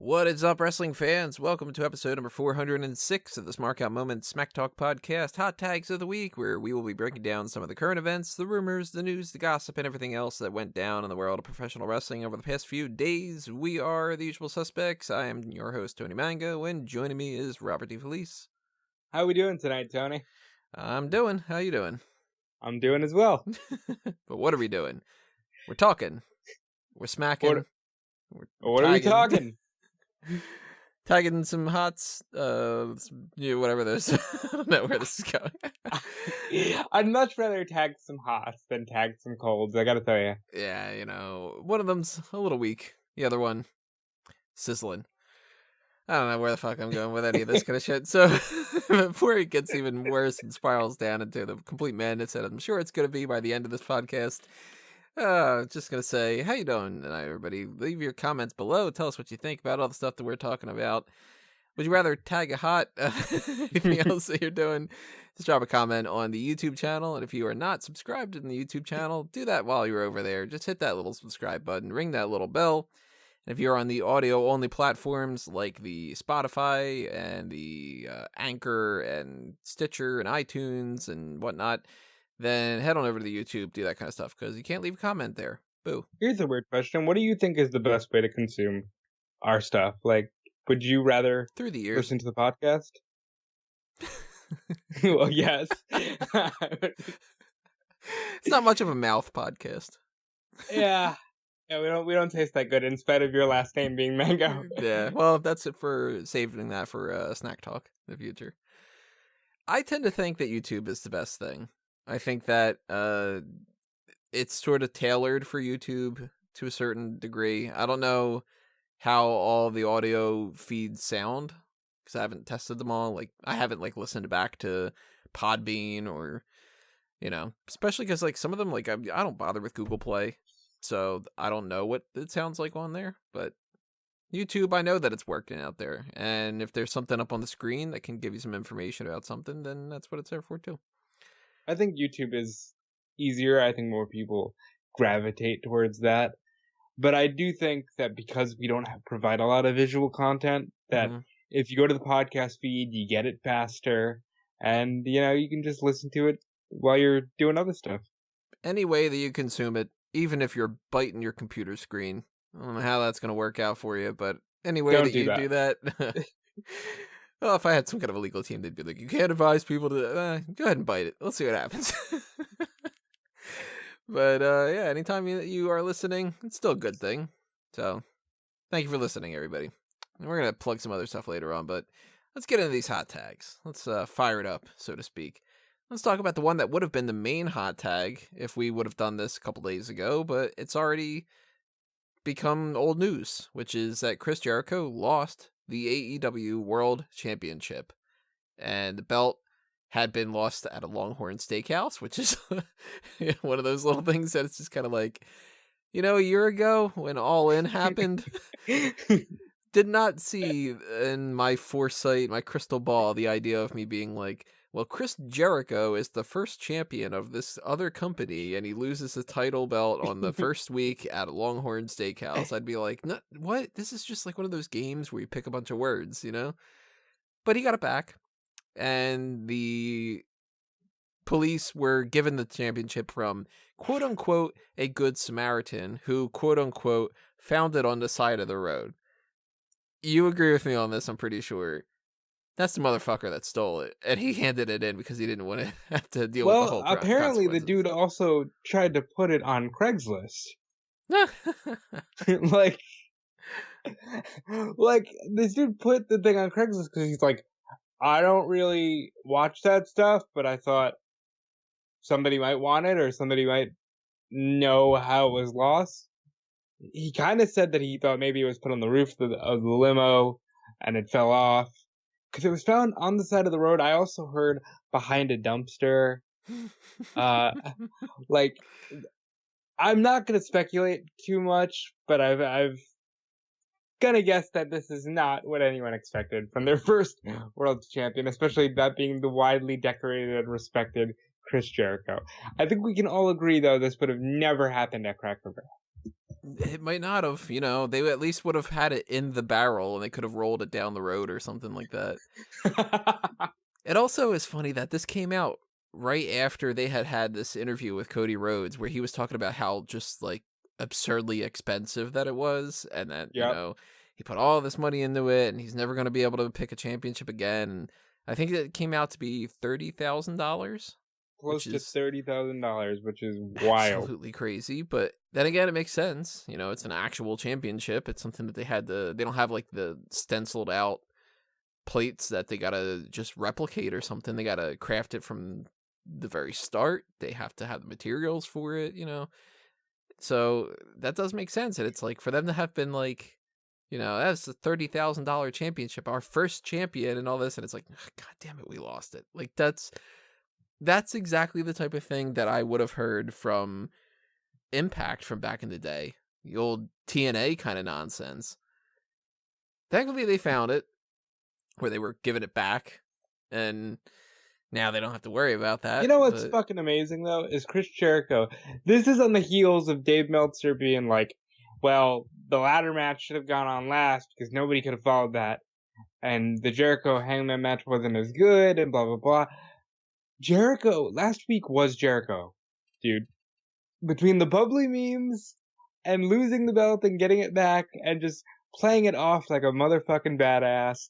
What is up, wrestling fans? Welcome to episode number 406 of the Smark Out Moment Smack Talk podcast, Hot Tags of the Week, where we will be breaking down some of the current events, the rumors, the news, the gossip, and everything else that went down in the world of professional wrestling over the past few days. We are the usual suspects. I am your host, Tony Mango, and joining me is Robert DeFelice. How are we doing tonight, Tony? I'm doing. How you doing? I'm doing as well. But what are we doing? We're talking. We're smacking. What are we talking? Tagging some hots, whatever those. I don't know where this is going. I'd much rather tag some hots than tag some colds, I gotta tell you. Yeah, one of them's a little weak. The other one, sizzling. I don't know where the fuck I'm going with any of this kind of shit. So before it gets even worse and spirals down into the complete madness that I'm sure it's going to be by the end of this podcast, just going to say, how you doing tonight, everybody? Leave your comments below. Tell us what you think about all the stuff that we're talking about. Would you rather tag a hot? Anything else that you're doing? Just drop a comment on the YouTube channel. And if you are not subscribed to the YouTube channel, do that while you're over there. Just hit that little subscribe button. Ring that little bell. And if you're on the audio-only platforms like the Spotify and the Anchor and Stitcher and iTunes and whatnot, then head on over to the YouTube, do that kind of stuff, because you can't leave a comment there. Boo. Here's a weird question. What do you think is the best way to consume our stuff? Like, would you rather Through the years. Listen to the podcast? Well, yes. It's not much of a mouth podcast. Yeah, we don't taste that good in spite of your last name being Mango. Yeah, well, that's it for saving that for Snack Talk in the future. I tend to think that YouTube is the best thing. I think that it's sort of tailored for YouTube to a certain degree. I don't know how all the audio feeds sound because I haven't tested them all. Like, I haven't listened back to Podbean or, especially because some of them, I don't bother with Google Play, so I don't know what it sounds like on there. But YouTube, I know that it's working out there, and if there's something up on the screen that can give you some information about something, then that's what it's there for too. I think YouTube is easier. I think more people gravitate towards that. But I do think that because we don't provide a lot of visual content, that if you go to the podcast feed, you get it faster. And, you can just listen to it while you're doing other stuff. Any way that you consume it, even if you're biting your computer screen. I don't know how that's going to work out for you, but any way that you do that... Well, if I had some kind of a legal team, they'd be like, you can't advise people to... go ahead and bite it. Let's see what happens. But, yeah, anytime you are listening, it's still a good thing. So, thank you for listening, everybody. And we're going to plug some other stuff later on, but let's get into these hot tags. Let's fire it up, so to speak. Let's talk about the one that would have been the main hot tag if we would have done this a couple days ago, but it's already become old news, which is that Chris Jericho lost the AEW World Championship, and the belt had been lost at a Longhorn Steakhouse, which is one of those little things that it's just kind of like, a year ago when All In happened, did not see in my foresight, my crystal ball, the idea of me being like, well, Chris Jericho is the first champion of this other company, and he loses his title belt on the first week at a Longhorn Steakhouse. I'd be like, no, what? This is just like one of those games where you pick a bunch of words, But he got it back, and the police were given the championship from, quote-unquote, a good Samaritan who, quote-unquote, found it on the side of the road. You agree with me on this, I'm pretty sure. That's the motherfucker that stole it, and he handed it in because he didn't want to have to deal with the whole apparently the dude also tried to put it on Craigslist. like this dude put the thing on Craigslist because he's like, I don't really watch that stuff, but I thought somebody might want it or somebody might know how it was lost. He kind of said that he thought maybe it was put on the roof of the limo and it fell off. Because it was found on the side of the road. I also heard behind a dumpster. I'm not going to speculate too much, but I've gonna guess that this is not what anyone expected from their first world champion, especially that being the widely decorated and respected Chris Jericho. I think we can all agree, though, this would have never happened at Cracker Barrel. It might not have, they at least would have had it in the barrel and they could have rolled it down the road or something like that. It also is funny that this came out right after they had this interview with Cody Rhodes where he was talking about how just like absurdly expensive that it was, and that, Yep. he put all this money into it and he's never going to be able to pick a championship again. And I think it came out to be $30,000. Close to $30,000, which is wild. Absolutely crazy. But then again, it makes sense. It's an actual championship. It's something that they don't have like the stenciled out plates that they gotta just replicate or something. They gotta craft it from the very start. They have to have the materials for it, So that does make sense. And it's like for them to have been like, that's a $30,000 championship, our first champion and all this, and it's like, God damn it, we lost it. Like that's exactly the type of thing that I would have heard from Impact from back in the day. The old TNA kind of nonsense. Thankfully, they found it where they were giving it back, and now they don't have to worry about that. You know what's fucking amazing, though, is Chris Jericho. This is on the heels of Dave Meltzer being like, well, the ladder match should have gone on last because nobody could have followed that, and the Jericho Hangman match wasn't as good, and blah, blah, blah. Jericho, last week was Jericho, dude. Between the bubbly memes and losing the belt and getting it back and just playing it off like a motherfucking badass,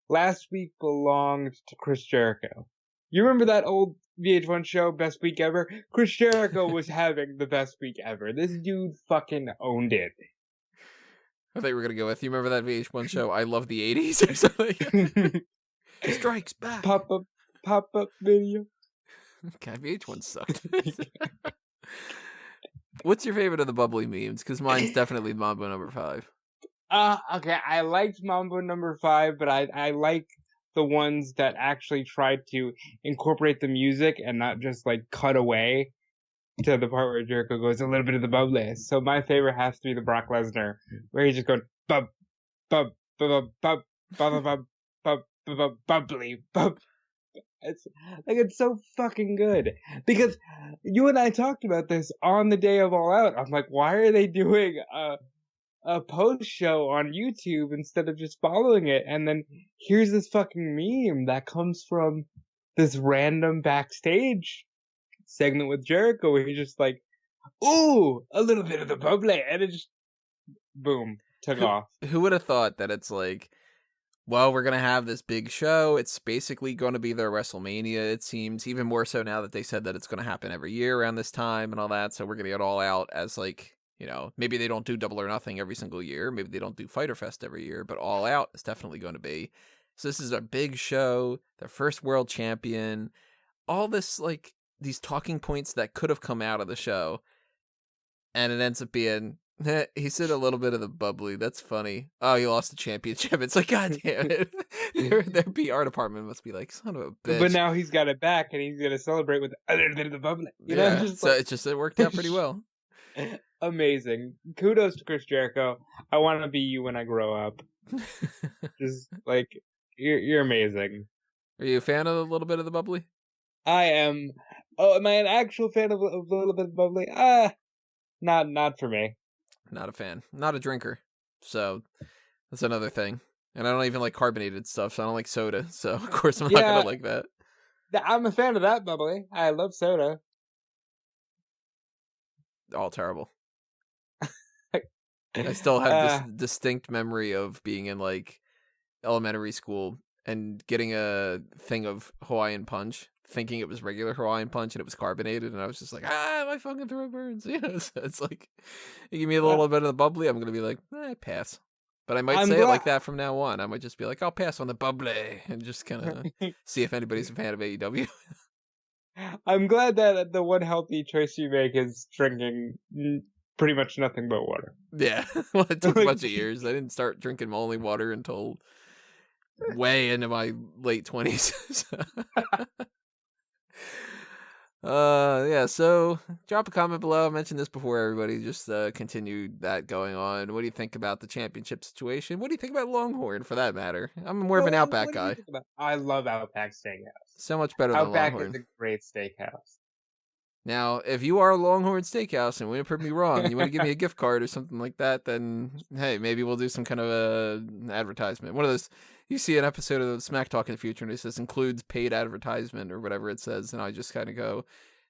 last week belonged to Chris Jericho. You remember that old VH1 show, Best Week Ever? Chris Jericho was having the best week ever. This dude fucking owned it. I thought you were going to go with, you remember that VH1 show, I Love the 80s or something? Strikes back. Pop-up video. God, VH1 sucked. What's your favorite of the bubbly memes? Because mine's definitely Mambo number 5. Okay, I liked Mambo number 5, but I like the ones that actually tried to incorporate the music and not just like cut away to the part where Jericho goes a little bit of the bubbly. So my favorite has to be the Brock Lesnar, where he's just going bub bub bub bub bub bub bub bub bubbly bub. It's so fucking good, because you and I talked about this on the day of All Out. I'm like, why are they doing a post show on YouTube instead of just following it? And then here's this fucking meme that comes from this random backstage segment with Jericho where he's just like, ooh, a little bit of the bubbly, and it just boom, took off. Who would have thought that it's like, well, we're going to have this big show. It's basically going to be their WrestleMania, it seems, even more so now that they said that it's going to happen every year around this time and all that. So we're going to get All Out as like, maybe they don't do Double or Nothing every single year. Maybe they don't do Fyter Fest every year, but All Out is definitely going to be. So this is a big show, their first world champion, all this, like, these talking points that could have come out of the show. And it ends up being, he said a little bit of the bubbly. That's funny. Oh, you lost the championship. It's like, God damn it. Their PR department must be like, son of a bitch. But now he's got it back, and he's going to celebrate with a little bit of the bubbly. It worked out pretty well. Amazing. Kudos to Chris Jericho. I want to be you when I grow up. Just like, you're amazing. Are you a fan of a little bit of the bubbly? I am. Oh, am I an actual fan of a little bit of bubbly? Not for me. Not a fan. Not a drinker. So that's another thing. And I don't even like carbonated stuff, so I don't like soda. So of course I'm not gonna like that. I'm a fan of that bubbly. I love soda. All terrible. I still have this distinct memory of being in like elementary school and getting a thing of Hawaiian Punch, thinking it was regular Hawaiian Punch and it was carbonated, and I was just like, my fucking throat burns. So it's like, you give me a little bit of the bubbly, I'm gonna be like, pass. But I might say it like that from now on. I might just be like, I'll pass on the bubbly and just kind of see if anybody's a fan of AEW. I'm glad that the one healthy choice you make is drinking pretty much nothing but water. Yeah, well, it took a bunch of years. I didn't start drinking only water until way into my late 20s. So drop a comment below. I mentioned this before, everybody. Just continue that going on. What do you think about the championship situation? What do you think about Longhorn, for that matter? I'm more of an Outback guy. I love Outback Steakhouse. So much better than Longhorn. Outback is a great steakhouse. Now, if you are Longhorn Steakhouse and want to prove me wrong, you want to give me a gift card or something like that, then hey, maybe we'll do some kind of a advertisement. One of those, you see an episode of Smack Talk in the future and it says includes paid advertisement or whatever it says, and I just kind of go,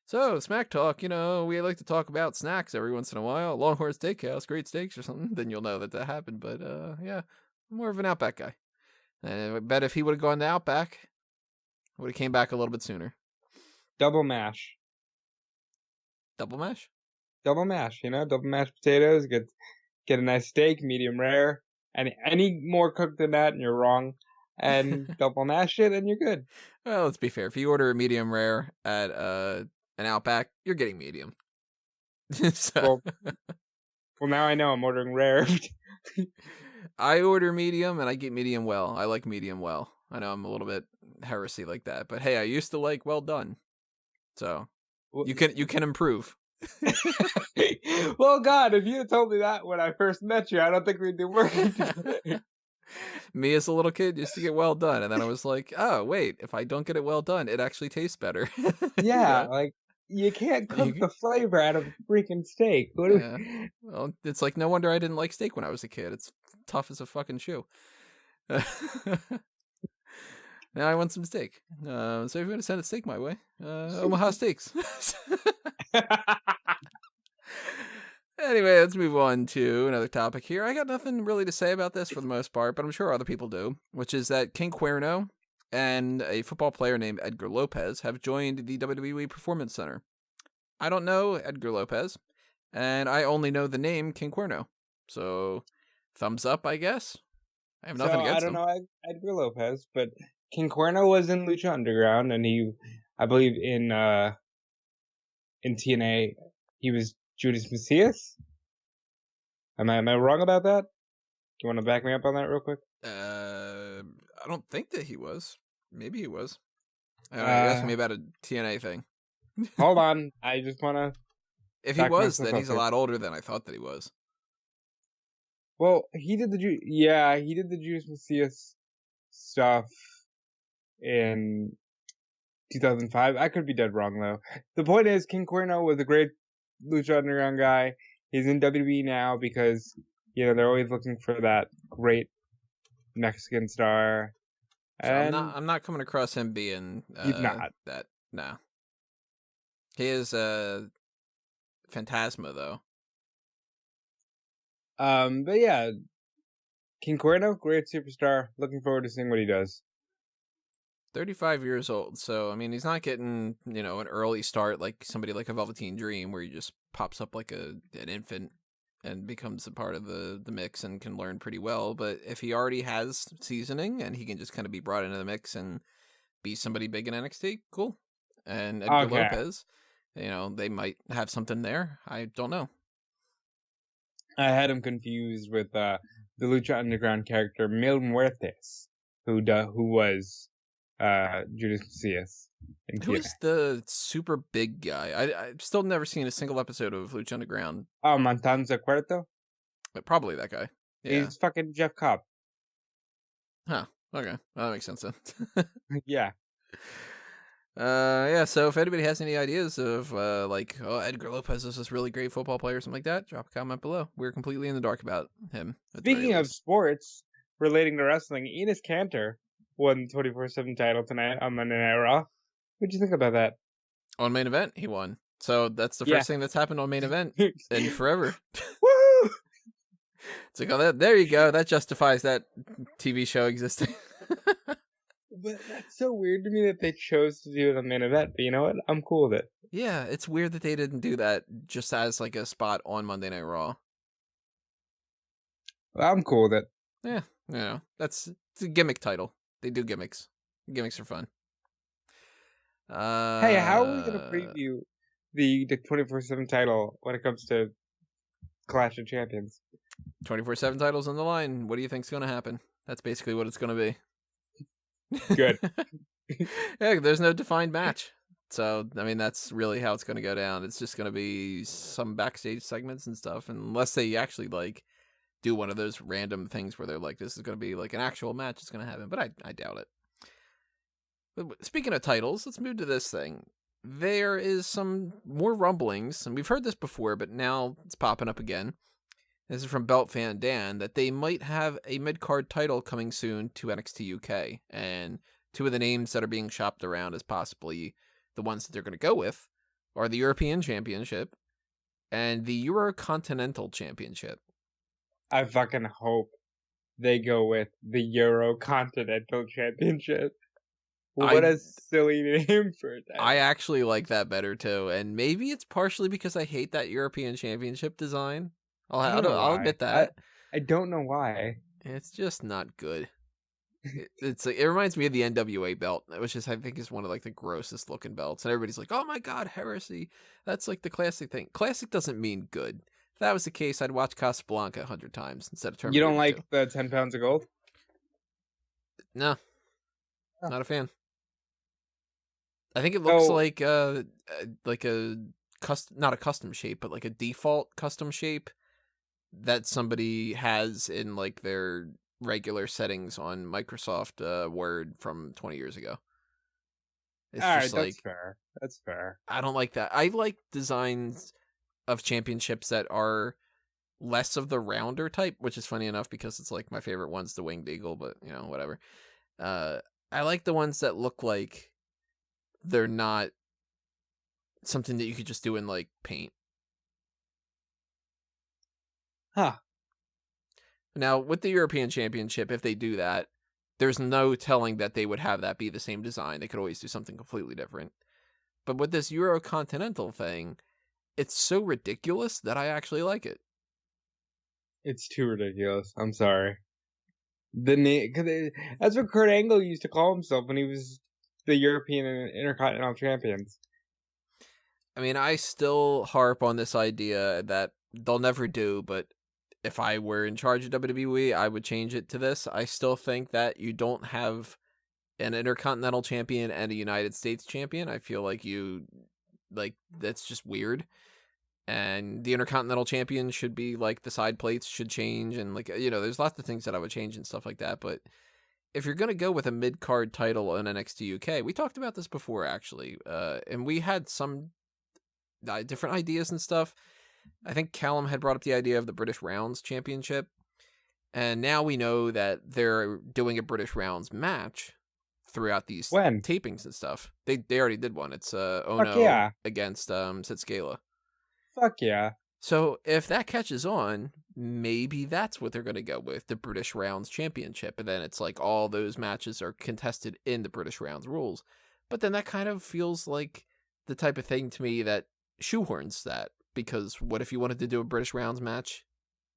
so Smack Talk, we like to talk about snacks every once in a while. Longhorn Steakhouse, great steaks or something. Then you'll know that happened. But yeah, I'm more of an Outback guy. And I bet if he would have gone to Outback, would have came back a little bit sooner. Double mash. Double mash? Double mash, double mashed potatoes. Get a nice steak, medium rare. And any more cooked than that, and you're wrong. And double mash it, and you're good. Well, let's be fair. If you order a medium rare at an Outback, you're getting medium. So, well, now I know I'm ordering rare. I order medium, and I get medium well. I like medium well. I know I'm a little bit heresy like that, but hey, I used to like well done. So you can improve. Well, God, if you had told me that when I first met you, I don't think we'd be working together. Me as a little kid used to get well done, and then I was like, oh, wait, if I don't get it well done, it actually tastes better. Yeah, like, you can't cook the flavor out of a freaking steak. Well, it's like, no wonder I didn't like steak when I was a kid. It's tough as a fucking shoe. Now I want some steak. So if you're going to send a steak my way, Omaha Steaks. Anyway, let's move on to another topic here. I got nothing really to say about this for the most part, but I'm sure other people do, which is that King Cuerno and a football player named Edgar Lopez have joined the WWE Performance Center. I don't know Edgar Lopez, and I only know the name King Cuerno. So, thumbs up, I guess. I have nothing against him. I don't know Edgar Lopez, but King Cuerno was in Lucha Underground, and he, I believe, in TNA, he was Judas Messias? Am I wrong about that? Do you want to back me up on that real quick? I don't think that he was. Maybe he was. I don't know, you're asking me about a TNA thing. Hold on. I just want to... If he was, then he's a lot older than I thought that he was. Well, he did the Judas Messias stuff in 2005. I could be dead wrong, though. The point is, King Cuerno was a great Lucha Underground guy. He's in WWE now because, they're always looking for that great Mexican star. So and I'm not coming across him being he's not that. No. He is Fantasma, though. But yeah, King Cuerno, great superstar. Looking forward to seeing what he does. 35 years old, so I mean he's not getting an early start like somebody like a Velveteen Dream where he just pops up like an infant and becomes a part of the mix and can learn pretty well. But if he already has seasoning and he can just kind of be brought into the mix and be somebody big in NXT, cool. And Edgar Lopez, they might have something there. I don't know. I had him confused with the Lucha Underground character Mil Muertes, who was Judas Messias. Who is the super big guy? I've still never seen a single episode of Lucha Underground. Oh, Matanza Cuerto? Probably that guy. Yeah. He's fucking Jeff Cobb. Huh. Okay. Well, that makes sense then. Yeah. Yeah, so if anybody has any ideas of, Edgar Lopez is this really great football player or something like that, drop a comment below. We're completely in the dark about him. Speaking of sports relating to wrestling, Enos Cantor won the 24/7 title tonight on Monday Night Raw. What'd you think about that? On Main Event, he won. So that's the first thing that's happened on Main Event in forever. Woo! It's like, there you go. That justifies that TV show existing. But that's so weird to me that they chose to do it on Main Event. But you know what? I'm cool with it. Yeah, it's weird that they didn't do that just as like a spot on Monday Night Raw. Well, I'm cool with it. Yeah, it's a gimmick title. They do gimmicks. Gimmicks are fun. Hey, how are we going to preview the 24/7 title when it comes to Clash of Champions? 24/7 titles on the line. What do you think's going to happen? That's basically what it's going to be. Good. Yeah, there's no defined match. So, I mean, that's really how it's going to go down. It's just going to be some backstage segments and stuff. Unless they actually, do one of those random things where they're like, this is going to be, an actual match that's going to happen. But I doubt it. But speaking of titles, let's move to this thing. there is some more rumblings, and we've heard this before, but now it's popping up again. This is from Belt Fan Dan, that they might have a mid-card title coming soon to NXT UK. And two of the names that are being shopped around as possibly the ones that they're going to go with are the European Championship and the Eurocontinental Championship. I fucking hope they go with the Eurocontinental Championship. What a silly name for that. I actually like that better too, and maybe it's partially because I hate that European Championship design. I'll admit that. I don't know why. It's just not good. It reminds me of the NWA belt, which I think is one of like the grossest looking belts, and everybody's like, "Oh my god, heresy!" That's like the classic thing. Classic doesn't mean good. If that was the case, I'd watch Casablanca 100 times instead of Terminator. You don't like the 10 pounds of gold? No, not a fan. I think it looks like a not a custom shape, but like a default custom shape that somebody has in like their regular settings on Microsoft Word from 20 years ago. It's all just right, like, that's fair. That's fair. I don't like that. I like designs of championships that are less of the rounder type, which is funny enough because it's like my favorite one's the Winged Eagle, but you know, whatever. I like the ones that look like they're not something that you could just do in like paint. Huh. Now, with the European Championship, if they do that, there's no telling that they would have that be the same design. They could always do something completely different. But with this Eurocontinental thing, it's so ridiculous that I actually like it. It's too ridiculous. I'm sorry. The name, that's what Kurt Angle used to call himself when he was the European and Intercontinental champions. I mean, I still harp on this idea that they'll never do, but if I were in charge of WWE, I would change it to this. I still think that you don't have an Intercontinental champion and a United States champion. I feel like that's just weird. And the Intercontinental champion should be like the side plates should change, and like, you know, there's lots of things that I would change and stuff like that. But if you're gonna go with a mid-card title in NXT UK, we talked about this before actually, and we had some different ideas and stuff. I think Callum had brought up the idea of the British Rounds Championship, and now we know that they're doing a British Rounds match throughout these tapings and stuff. They already did one. It's Ono against Sid Scala. Fuck yeah. So if that catches on, maybe that's what they're going to go with, the British Rounds Championship. And then it's like all those matches are contested in the British Rounds rules. But then that kind of feels like the type of thing to me that shoehorns that. Because what if you wanted to do a British Rounds match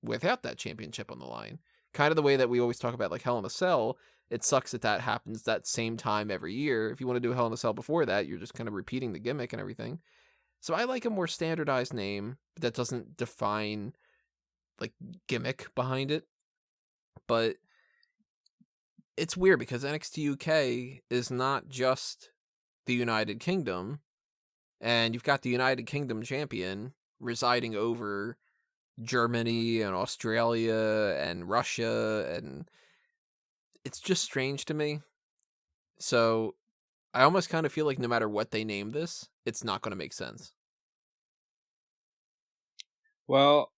without that championship on the line? Kind of the way that we always talk about like Hell in a Cell. It sucks that happens that same time every year. If you want to do Hell in a Cell before that, you're just kind of repeating the gimmick and everything. So I like a more standardized name that doesn't define like gimmick behind it. But it's weird because NXT UK is not just the United Kingdom, and you've got the United Kingdom champion residing over Germany and Australia and Russia, and it's just strange to me. So I almost kind of feel like no matter what they name this, it's not going to make sense. Well,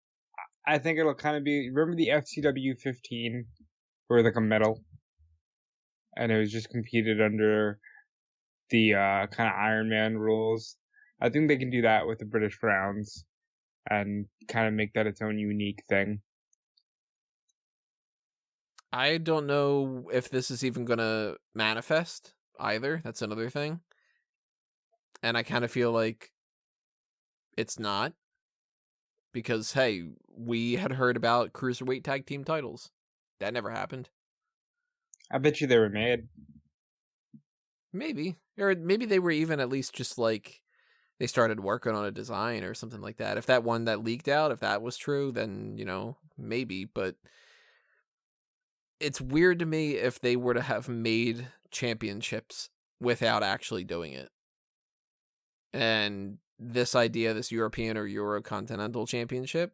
I think it'll kind of be... Remember the FCW 15? Where like a medal? And it was just competed under the kind of Iron Man rules. I think they can do that with the British Rounds and kind of make that its own unique thing. I don't know if this is even going to manifest either. That's another thing. And I kind of feel like it's not. Because, hey, we had heard about Cruiserweight Tag Team titles. That never happened. I bet you they were made. Maybe. Or maybe they were even at least just like, they started working on a design or something like that. If that one that leaked out, if that was true, then, you know, maybe. But it's weird to me if they were to have made championships without actually doing it. And this idea, this European or Eurocontinental Championship,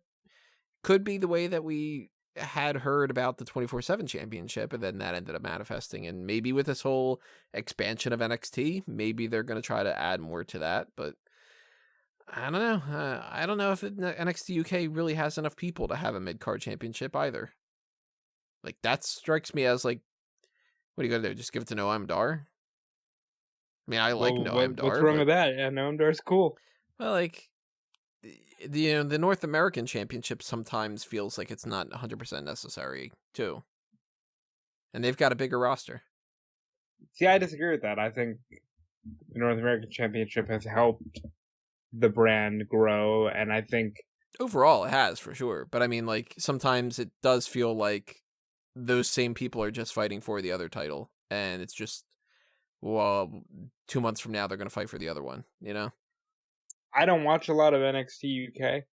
could be the way that we had heard about the 24/7 championship, and then that ended up manifesting. And maybe with this whole expansion of NXT, maybe they're going to try to add more to that. But I don't know. I don't know if NXT UK really has enough people to have a mid-card championship either. Like, that strikes me as like, what are you going to do? Just give it to Noam Dar? I mean, I like Noam Dar. What's wrong with that? Yeah, Noam Dar's cool. Well, like, the North American Championship sometimes feels like it's not 100% necessary, too. And they've got a bigger roster. See, I disagree with that. I think the North American Championship has helped the brand grow, and I think overall it has, for sure. But I mean, like, sometimes it does feel like those same people are just fighting for the other title, and it's just, well, 2 months from now they're going to fight for the other one, you know? I don't watch a lot of NXT UK,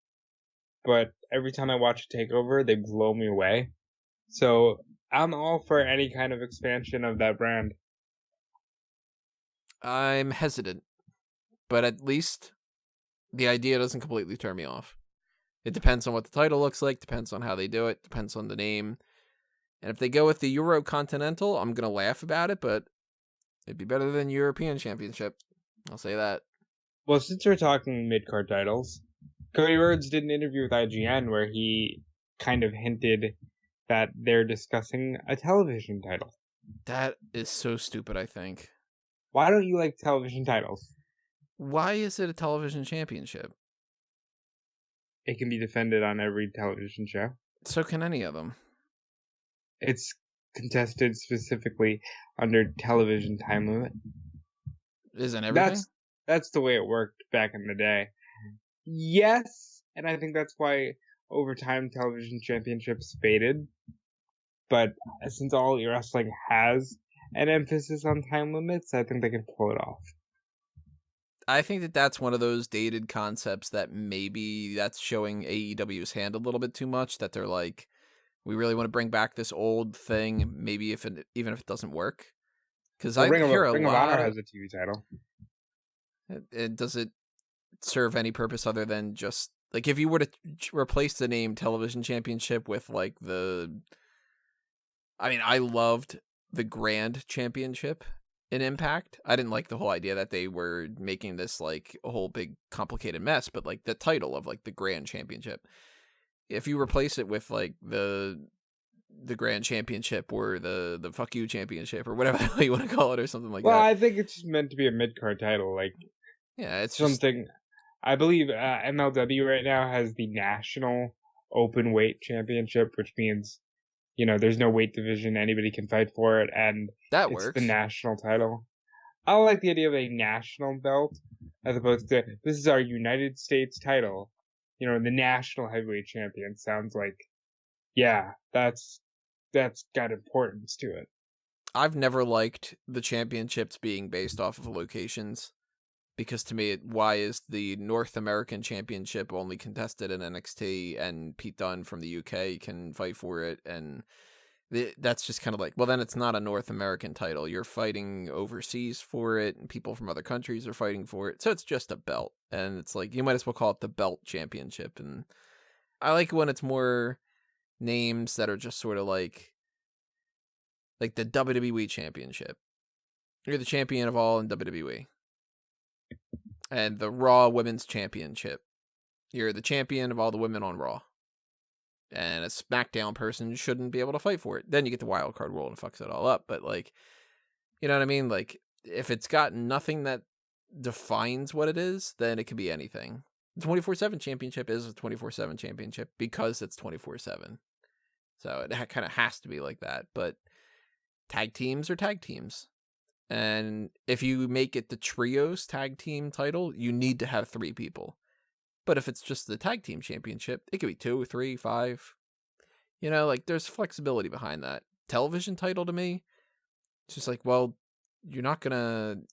but every time I watch a TakeOver, they blow me away. So I'm all for any kind of expansion of that brand. I'm hesitant, but at least the idea doesn't completely turn me off. It depends on what the title looks like, depends on how they do it, depends on the name. And if they go with the Eurocontinental, I'm going to laugh about it, but it'd be better than European Championship. I'll say that. Well, since we're talking mid-card titles, Cody Rhodes did an interview with IGN where he kind of hinted that they're discussing a television title. That is so stupid, I think. Why don't you like television titles? Why is it a television championship? It can be defended on every television show. So can any of them. It's contested specifically under television time limit. Isn't everything? That's the way it worked back in the day. Yes, and I think that's why over time television championships faded. But since all wrestling has an emphasis on time limits, I think they can pull it off. I think that that's one of those dated concepts that maybe that's showing AEW's hand a little bit too much, that they're like, we really want to bring back this old thing, maybe even if it doesn't work. Because I hear a lot. Ring of Honor has a TV title. Does it serve any purpose other than just, like, if you were to replace the name Television Championship with, like, I loved the Grand Championship in Impact. I didn't like the whole idea that they were making this, like, a whole big complicated mess, but, like, the title of, like, the Grand Championship. If you replace it with, like, the Grand Championship or the Fuck You Championship or whatever the hell you want to call it or something like that. Well, I think it's meant to be a mid-card title. Like, yeah, it's something. Just... I believe MLW right now has the National Open Weight Championship, which means, there's no weight division, anybody can fight for it, and that it's works. The national title. I like the idea of a national belt as opposed to, this is our United States title. The National Heavyweight Champion sounds like, yeah, that's got importance to it. I've never liked the championships being based off of locations, because to me, why is the North American Championship only contested in NXT and Pete Dunne from the UK can fight for it? And that's just kind of like, well, then it's not a North American title. You're fighting overseas for it, and people from other countries are fighting for it. So it's just a belt. And it's like, you might as well call it the Belt Championship. And I like when it's more names that are just sort of like the WWE Championship. You're the champion of all in WWE. And the Raw Women's Championship. You're the champion of all the women on Raw. And a SmackDown person shouldn't be able to fight for it. Then you get the wild card rule and fucks it all up. But, like, you know what I mean? Like, if it's got nothing that defines what it is, then it could be anything. The 24/7 championship is a 24/7 championship because it's 24/7. So it kind of has to be like that. But tag teams are tag teams. And if you make it the trios tag team title, you need to have 3 people. But if it's just the tag team championship, it could be 2, 3, 5. Like, there's flexibility behind that. Television title to me, it's just like, well, you're not going to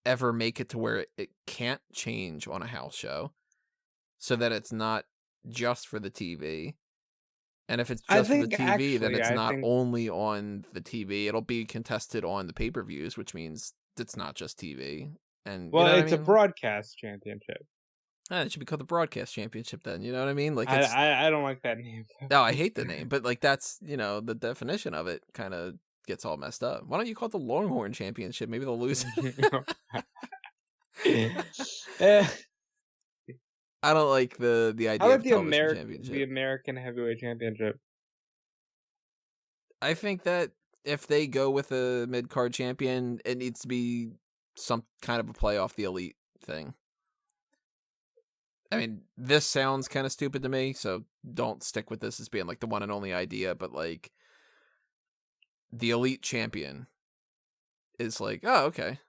ever make it to where it can't change on a house show so that it's not just for the TV. And if it's just for the TV, then it's not only on the TV. It'll be contested on the pay-per-views, which means it's not just TV. And well, it's a broadcast championship. It should be called the Broadcast Championship then, you know what I mean? Like, I don't like that name. No, I hate the name, but like that's, the definition of it kind of gets all messed up. Why don't you call it the Longhorn Championship? Maybe they'll lose. I don't like the idea How about of television championship. the American Heavyweight Championship? I think that if they go with a mid-card champion, it needs to be some kind of a play off the Elite thing. I mean, this sounds kind of stupid to me, so don't stick with this as being like the one and only idea, but like the Elite champion is like, oh, okay.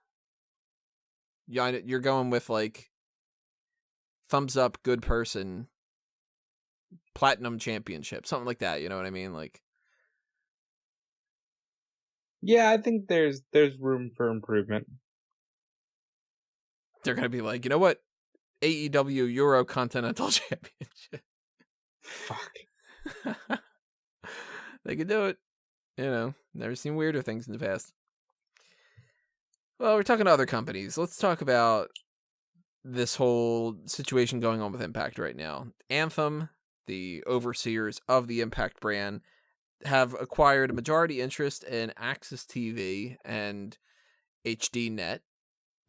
Yeah, you're going with like thumbs up, good person, platinum championship, something like that. You know what I mean? Like, yeah, I think there's room for improvement. They're gonna be like, you know what? AEW Eurocontinental Championship. Fuck. They could do it. Never seen weirder things in the past. Well, we're talking to other companies. Let's talk about this whole situation going on with Impact right now. Anthem, the overseers of the Impact brand, have acquired a majority interest in AXS TV and HDNet.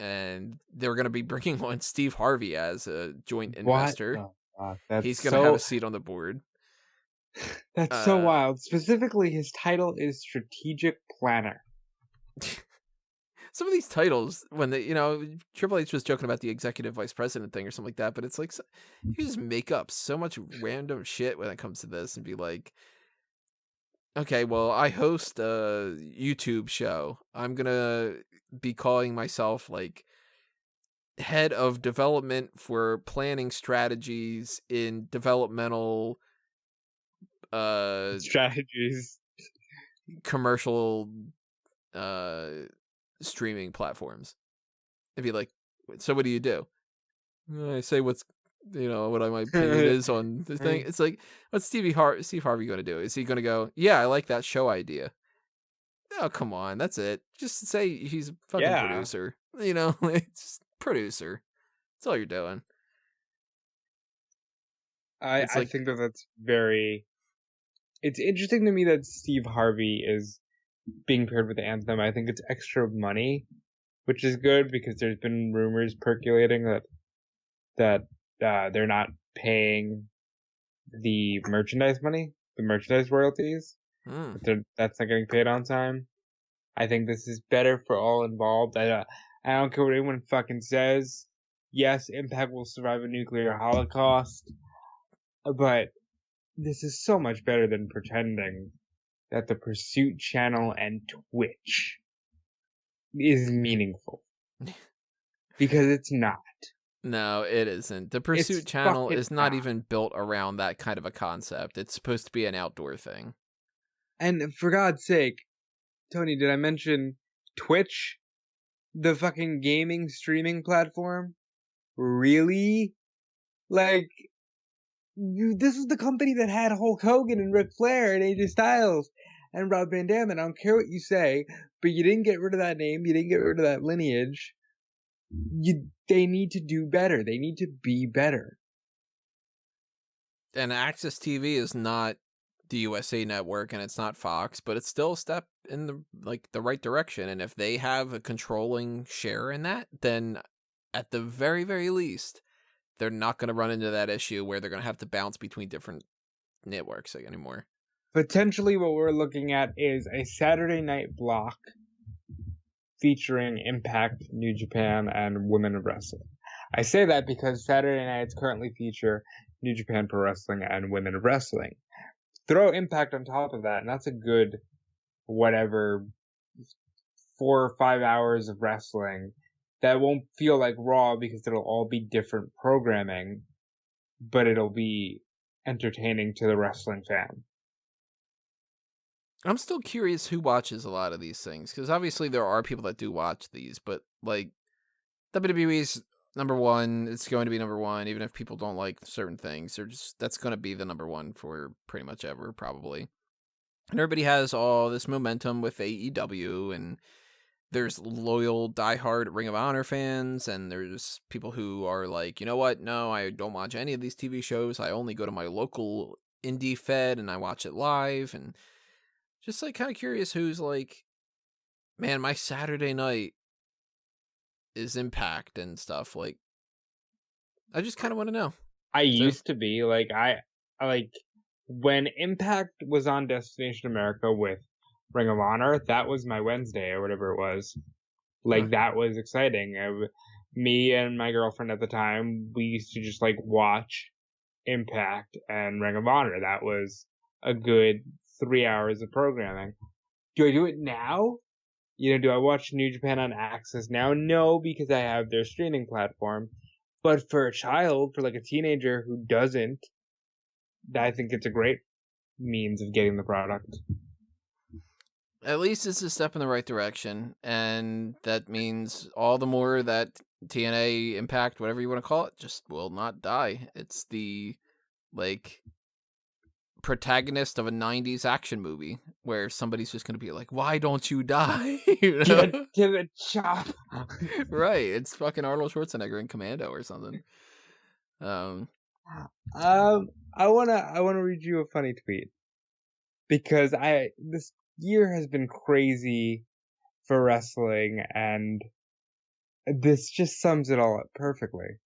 And they're going to be bringing on Steve Harvey as a joint investor. He's going to have a seat on the board. That's so wild. Specifically, his title is Strategic Planner. Some of these titles, when they, Triple H was joking about the executive vice president thing or something like that, but it's like, you just make up so much random shit when it comes to this and be like, okay, well, I host a YouTube show. I'm going to be calling myself like head of development for planning strategies in developmental strategies commercial streaming platforms. If you like, so what do you do? I say what's what my opinion is on the thing. It's like, what's Steve Harvey going to do? Is he going to go, yeah, I like that show idea? Oh, come on, that's it. Just say he's a fucking producer. It's just producer. That's all you're doing. I think that's very. It's interesting to me that Steve Harvey is being paired with Anthem. I think it's extra money, which is good because there's been rumors percolating that they're not paying the merchandise money, the merchandise royalties. That's not getting paid on time. I think this is better for all involved. I don't care what anyone fucking says. Yes, Impact will survive a nuclear holocaust, but this is so much better than pretending that the Pursuit channel and Twitch is meaningful. Because it's not. No, it isn't. The Pursuit channel is not even built around that kind of a concept. It's supposed to be an outdoor thing. And for God's sake, Tony, did I mention Twitch? The fucking gaming streaming platform? Really? Like, this is the company that had Hulk Hogan and Ric Flair and AJ Styles and Rob Van Dam, and I don't care what you say, but you didn't get rid of that name, you didn't get rid of that lineage. They need to do better. They need to be better. And AXS TV is not the USA Network, and it's not Fox, but it's still a step in the right direction. And if they have a controlling share in that, then at the very, very least, they're not going to run into that issue where they're going to have to bounce between different networks anymore. Potentially what we're looking at is a Saturday night block featuring Impact, New Japan, and Women of Wrestling. I say that because Saturday nights currently feature New Japan Pro Wrestling and Women of Wrestling. Throw Impact on top of that, and that's a good, 4 or 5 hours of wrestling that won't feel like Raw because it'll all be different programming, but it'll be entertaining to the wrestling fan. I'm still curious who watches a lot of these things, because obviously there are people that do watch these, but like WWE's number one, it's going to be number one, even if people don't like certain things. That's going to be the number one for pretty much ever, probably. And everybody has all this momentum with AEW, and there's loyal, diehard Ring of Honor fans, and there's people who are like, you know what? No, I don't watch any of these TV shows. I only go to my local indie fed and I watch it live. And just like kind of curious who's like, man, my Saturday night is Impact and stuff. Like, I just kind of want to know. I used to be like, I like when Impact was on Destination America with Ring of Honor, that was my Wednesday or whatever it was. Like, that was exciting. Me and my girlfriend at the time, we used to just like watch Impact and Ring of Honor. That was a good 3 hours of programming. Do I do it now? You know, do I watch New Japan on AXS now? No, because I have their streaming platform. But for a child, for like a teenager who doesn't, I think it's a great means of getting the product. At least it's a step in the right direction, and that means all the more that TNA, Impact, whatever you want to call it, just will not die. It's the, like, protagonist of a 90s action movie where somebody's just going to be like, why don't you die? You know? Get to the chop. Right, it's fucking Arnold Schwarzenegger in Commando or something. I wanna read you a funny tweet because this year has been crazy for wrestling, and this just sums it all up perfectly.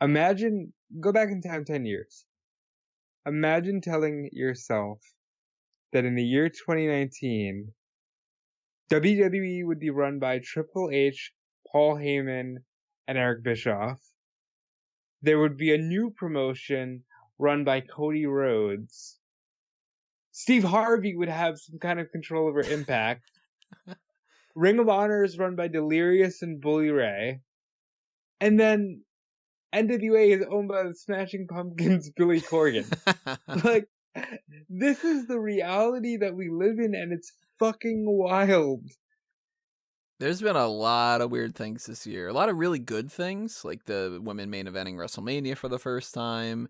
Go back in time 10 years. Imagine telling yourself that in the year 2019, WWE would be run by Triple H, Paul Heyman, and Eric Bischoff. There would be a new promotion run by Cody Rhodes. Steve Harvey would have some kind of control over Impact. Ring of Honor is run by Delirious and Bully Ray. And then NWA is owned by the Smashing Pumpkins' Billy Corgan. Like, this is the reality that we live in, and it's fucking wild. There's been a lot of weird things this year. A lot of really good things, like the women main eventing WrestleMania for the first time.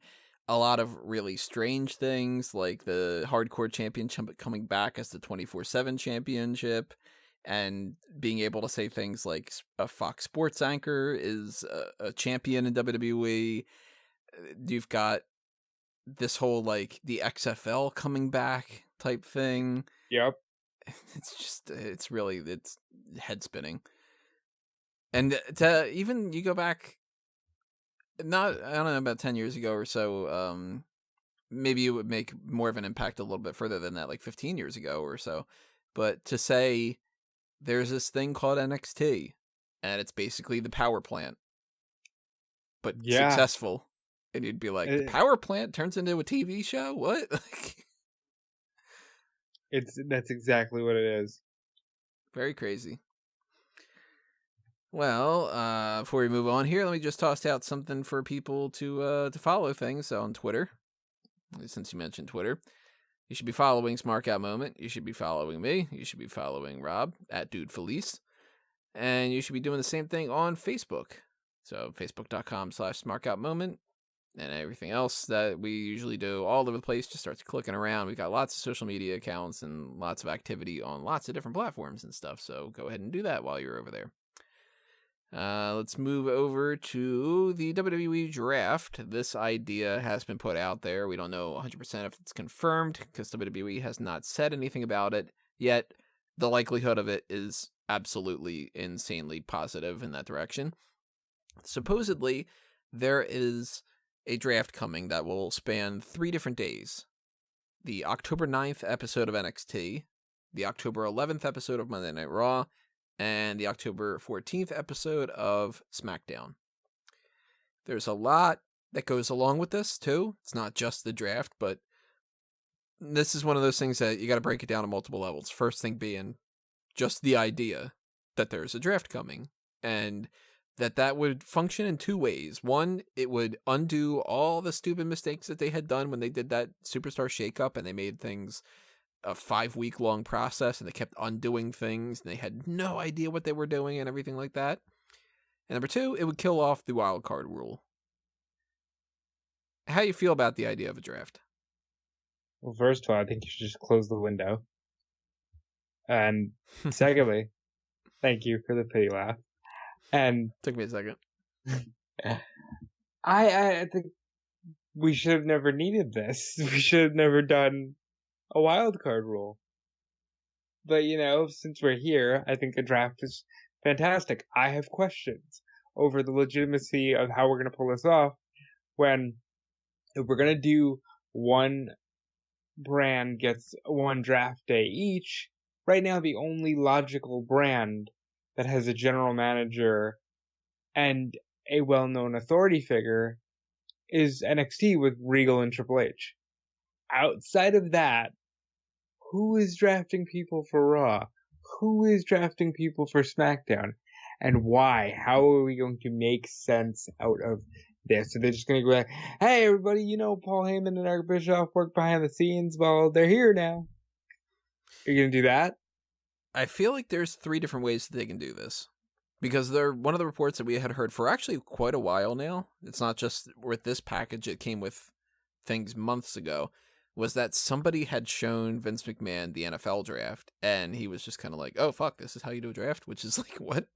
A lot of really strange things, like the Hardcore Championship coming back as the 24/7 Championship, and being able to say things like a Fox Sports anchor is a champion in WWE. You've got this whole, like, the XFL coming back type thing. Yep. It's really head spinning. And to even, you go back, I don't know, about 10 years ago or so, maybe it would make more of an impact a little bit further than that, like 15 years ago or so. But to say there's this thing called NXT, and it's basically the power plant, but successful. And you'd be like, the power plant turns into a TV show? What? That's exactly what it is. Very crazy. Well, before we move on here, let me just toss out something for people to follow things on Twitter. Since you mentioned Twitter, you should be following Smark Out Moment. You should be following me. You should be following Rob at Dude Felice. And you should be doing the same thing on Facebook. So facebook.com/SmarkOutMoment. And everything else that we usually do all over the place just starts clicking around. We've got lots of social media accounts and lots of activity on lots of different platforms and stuff. So go ahead and do that while you're over there. Let's move over to the WWE draft. This idea has been put out there. We don't know 100% if it's confirmed because WWE has not said anything about it yet. The likelihood of it is absolutely insanely positive in that direction. Supposedly, there is a draft coming that will span 3 different days. The October 9th episode of NXT, the October 11th episode of Monday Night Raw, and the October 14th episode of SmackDown. There's a lot that goes along with this, too. It's not just the draft, but this is one of those things that you got to break it down to multiple levels. First thing being just the idea that there's a draft coming, and that would function in 2 ways. One, it would undo all the stupid mistakes that they had done when they did that Superstar shakeup and they made things a 5-week-long process and they kept undoing things and they had no idea what they were doing and everything like that. And number 2, it would kill off the wild card rule. How do you feel about the idea of a draft? Well, first of all, I think you should just close the window. And secondly, Thank you for the pity laugh. And Took me a second. I think we should have never needed this. We should have never done a wild card rule. But, since we're here, I think a draft is fantastic. I have questions over the legitimacy of how we're going to pull this off if we're going to do one brand gets one draft day each. Right now, the only logical brand that has a general manager and a well-known authority figure is NXT with Regal and Triple H. Outside of that, who is drafting people for Raw? Who is drafting people for SmackDown? And why? How are we going to make sense out of this? So they're just going to go like, hey, everybody, Paul Heyman and Eric Bischoff work behind the scenes. Well, they're here now. Are you going to do that? I feel like there's 3 different ways that they can do this. Because one of the reports that we had heard for actually quite a while now, it's not just with this package, it came with things months ago, was that somebody had shown Vince McMahon the NFL draft, and he was just kind of like, oh, fuck, this is how you do a draft? Which is like, what?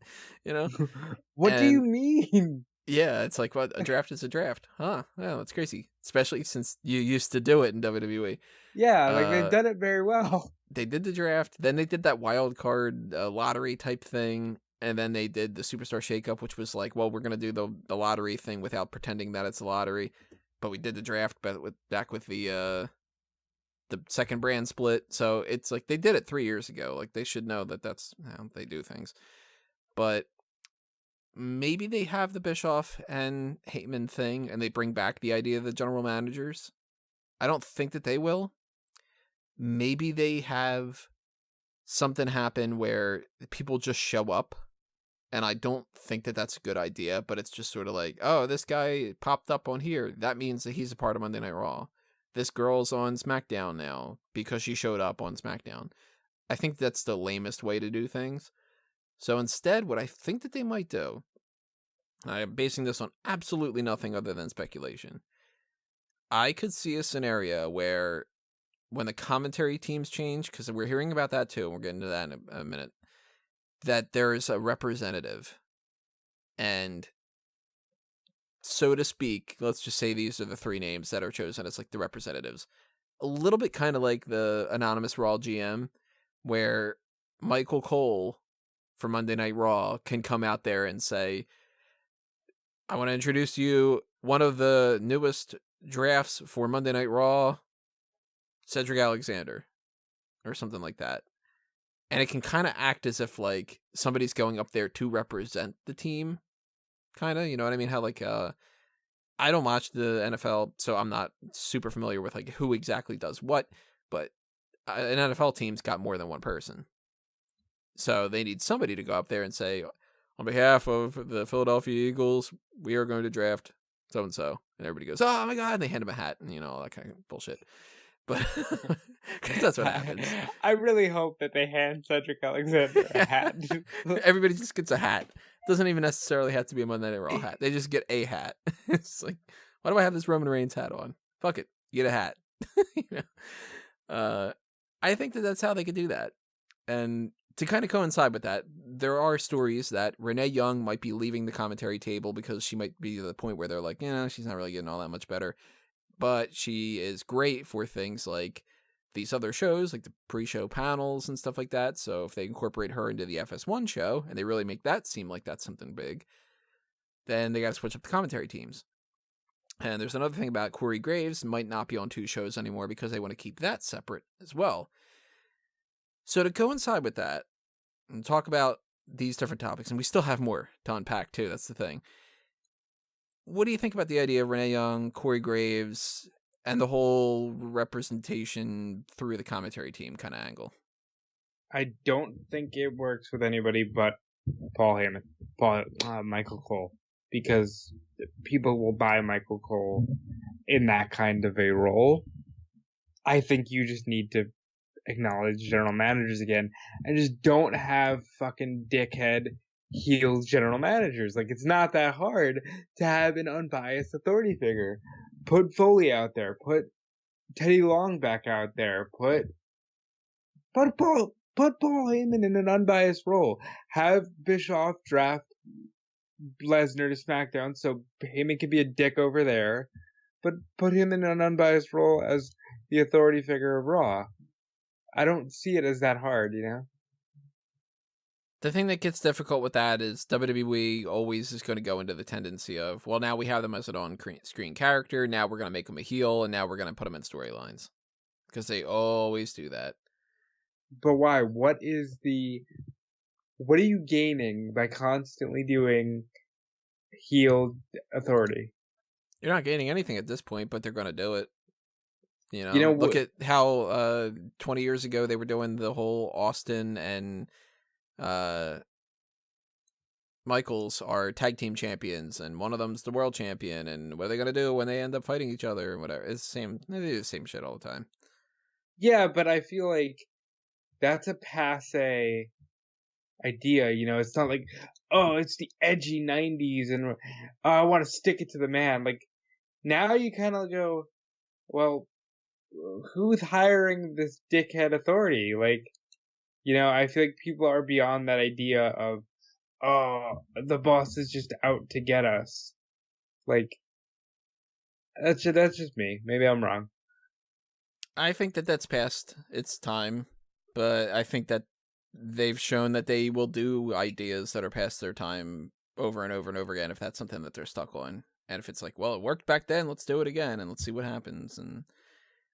What do you mean? Yeah, it's like, what, a draft is a draft. Huh, yeah, that's crazy. Especially since you used to do it in WWE. Yeah, they've done it very well. They did the draft, then they did that wild card lottery type thing, and then they did the Superstar Shakeup, which was like, well, we're going to do the lottery thing without pretending that it's a lottery. But we did the draft back with the second brand split. So it's like they did it 3 years ago. Like they should know that that's how they do things. But maybe they have the Bischoff and Heyman thing and they bring back the idea of the general managers. I don't think that they will. Maybe they have something happen where people just show up. And I don't think that that's a good idea, but it's just sort of like, oh, this guy popped up on here. That means that he's a part of Monday Night Raw. This girl's on SmackDown now because she showed up on SmackDown. I think that's the lamest way to do things. So instead, what I think that they might do, I am basing this on absolutely nothing other than speculation. I could see a scenario where when the commentary teams change, because we're hearing about that too, and we'll get into that in a minute, that there's a representative. And so to speak, let's just say these are the 3 names that are chosen as like the representatives. A little bit kind of like the anonymous Raw GM, where Michael Cole for Monday Night Raw can come out there and say, I want to introduce you one of the newest drafts for Monday Night Raw, Cedric Alexander, or something like that. And it can kind of act as if like somebody's going up there to represent the team. Kind of, you know what I mean? How like, I don't watch the NFL, so I'm not super familiar with like who exactly does what, but an NFL team's got more than one person. So they need somebody to go up there and say, on behalf of the Philadelphia Eagles, we are going to draft so-and-so. And everybody goes, oh my God, and they hand him a hat and, all that kind of bullshit. But that's what happens. I really hope that they hand Cedric Alexander a hat. Everybody just gets a hat. Doesn't even necessarily have to be a Monday Night Raw hat. They just get a hat. It's like, why do I have this Roman Reigns hat on? Fuck it, get a hat. I think that that's how they could do that. And to kind of coincide with that, there are stories that Renee Young might be leaving the commentary table because she might be to the point where they're like, she's not really getting all that much better. But she is great for things like these other shows, like the pre-show panels and stuff like that. So if they incorporate her into the FS1 show and they really make that seem like that's something big, then they got to switch up the commentary teams. And there's another thing about Corey Graves might not be on 2 shows anymore because they want to keep that separate as well. So to coincide with that and talk about these different topics, and we still have more to unpack too, that's the thing. What do you think about the idea of Renee Young, Corey Graves, and the whole representation through the commentary team kind of angle? I don't think it works with anybody but Michael Cole, because people will buy Michael Cole in that kind of a role. I think you just need to acknowledge general managers again and just don't have fucking dickhead heel general managers. Like, it's not that hard to have an unbiased authority figure. Put Foley out there. Put Teddy Long back out there. Put put Paul Heyman in an unbiased role. Have Bischoff draft Lesnar to SmackDown so Heyman can be a dick over there, but put him in an unbiased role as the authority figure of Raw. I don't see it as that hard, you know? The thing that gets difficult with that is WWE always is going to go into the tendency of, well, now we have them as an on-screen character, now we're going to make them a heel, and now we're going to put them in storylines. Because they always do that. But why? What are you gaining by constantly doing heel authority? You're not gaining anything at this point, but they're going to do it. You know, look at how 20 years ago they were doing the whole Austin and Michaels are tag team champions, and one of them's the world champion, and what are they going to do when they end up fighting each other and whatever? It's the same. They do the same shit all the time. Yeah, but I feel like that's a passe idea, you know? It's not like, oh, it's the edgy 90s and I want to stick it to the man. Like, now you kind of go, well, who's hiring this dickhead authority? Like, you know, I feel like people are beyond that idea of, oh, the boss is just out to get us. Like, that's just me. Maybe I'm wrong. I think that that's past its time, but I think that they've shown that they will do ideas that are past their time over and over and over again if that's something that they're stuck on. And if it's like, well, it worked back then, let's do it again and let's see what happens. And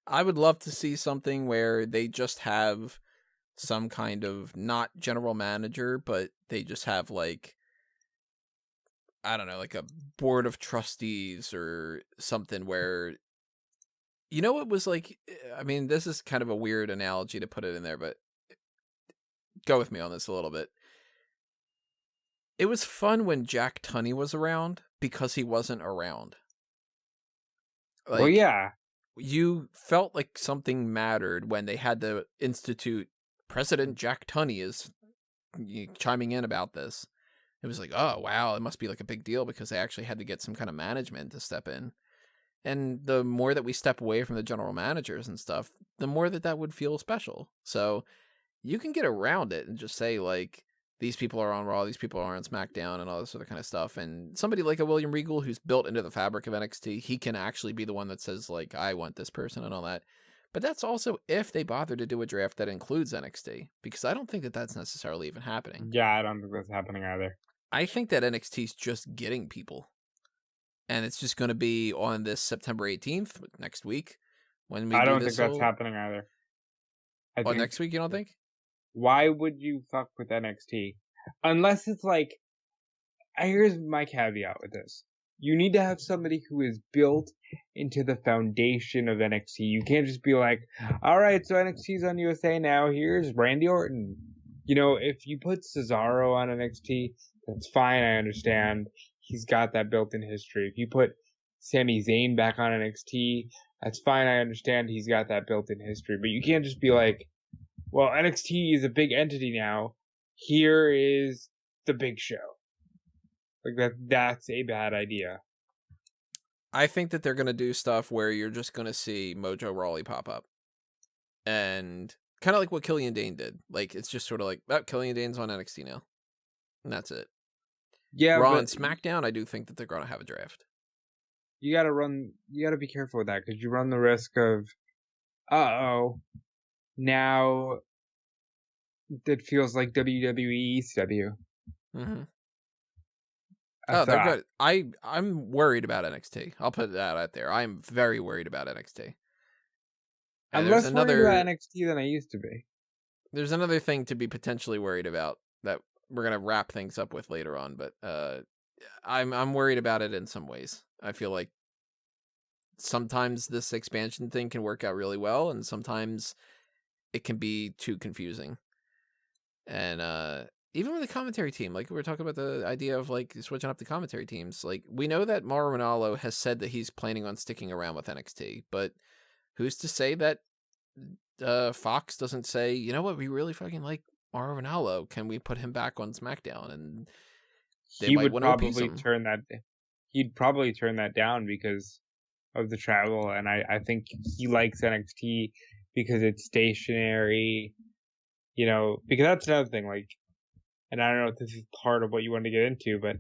I would love to see something where they just have some kind of, not general manager, but they just have like, I don't know, like a board of trustees or something where, you know, it was like, I mean, this is kind of a weird analogy to put it in there, but go with me on this a little bit. It was fun when Jack Tunney was around because he wasn't around. Like, well, yeah. You felt like something mattered when they had to institute President Jack Tunney is chiming in about this. It was like, oh, wow, it must be like a big deal because they actually had to get some kind of management to step in. And the more that we step away from the general managers and stuff, the more that would feel special. So you can get around it and just say, like, these people are on Raw, these people are on SmackDown, and all this other kind of stuff. And somebody like a William Regal, who's built into the fabric of NXT, he can actually be the one that says, like, I want this person and all that. But that's also if they bother to do a draft that includes NXT, because I don't think that that's necessarily even happening. Yeah, I don't think that's happening either. I think that NXT's just getting people. And it's just going to be on this September 18th, next week, when we I don't think that's happening either. Next week, you don't think? Why would you fuck with NXT? Unless it's like, here's my caveat with this. You need to have somebody who is built into the foundation of NXT. You can't just be like, all right, so NXT's on USA now. Here's Randy Orton. You know, if you put Cesaro on NXT, that's fine. I understand. He's got that built-in history. If you put Sami Zayn back on NXT, that's fine. I understand he's got that built-in history. But you can't just be like, well, NXT is a big entity now. Here is the Big Show. Like that's a bad idea. I think that they're going to do stuff where you're just going to see Mojo Rawley pop up. And kind of like what Killian Dane did. Like, it's just sort of like, oh, Killian Dane's on NXT now. And that's it. Yeah, Raw and SmackDown, I do think that they're going to have a draft. You got to be careful with that because you run the risk of, now it feels like WWE ECW. Mm-hmm. They're good. I'm worried about NXT. I'll put that out there. I'm very worried about NXT. I'm less worried about NXT than I used to be. There's another thing to be potentially worried about that we're gonna wrap things up with later on, but I'm worried about it in some ways. I feel like sometimes this expansion thing can work out really well, and sometimes it can be too confusing. And even with the commentary team, like we were talking about the idea of like switching up the commentary teams, like we know that Mauro Ranallo has said that he's planning on sticking around with NXT, but who's to say that Fox doesn't say, you know what, we really fucking like Mauro Ranallo, can we put him back on SmackDown? And he would probably he'd probably turn that down because of the travel, and I think he likes NXT because it's stationary. because that's another thing, like, and I don't know if this is part of what you want to get into, but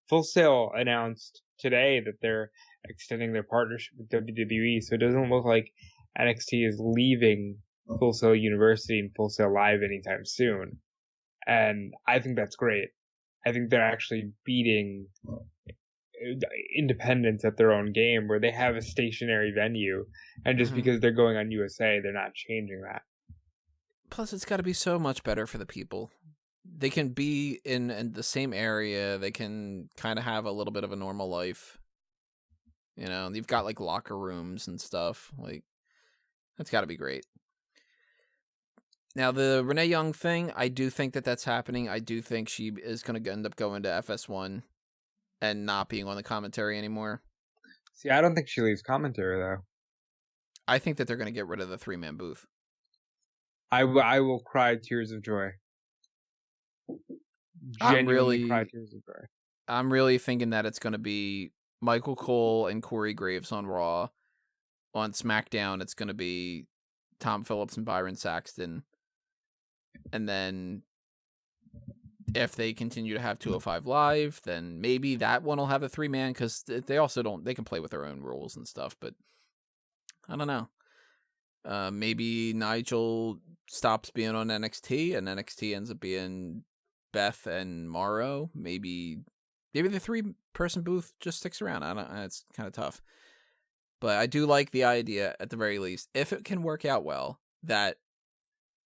Full Sail announced today that they're extending their partnership with WWE, so it doesn't look like NXT is leaving Full Sail University and Full Sail Live anytime soon. And I think that's great. I think they're actually beating independents at their own game, where they have a stationary venue, and just because they're going on USA, they're not changing that. Plus, it's got to be so much better for the people. They can be in the same area. They can kind of have a little bit of a normal life. You've got like locker rooms and stuff. Like, that's got to be great. Now, the Renee Young thing, I do think that that's happening. I do think she is going to end up going to FS1 and not being on the commentary anymore. See, I don't think she leaves commentary, though. I think that they're going to get rid of the 3-man booth. I will cry tears of joy. Genuinely cry tears of joy. I'm really thinking that it's going to be Michael Cole and Corey Graves on Raw. On SmackDown, it's going to be Tom Phillips and Byron Saxton. And then if they continue to have 205 Live, then maybe that one will have a 3-man, because they can play with their own rules and stuff, but I don't know. Maybe Nigel stops being on NXT and NXT ends up being Beth and Morrow. Maybe the 3-person booth just sticks around. I don't know. It's kind of tough. But I do like the idea, at the very least, if it can work out well, that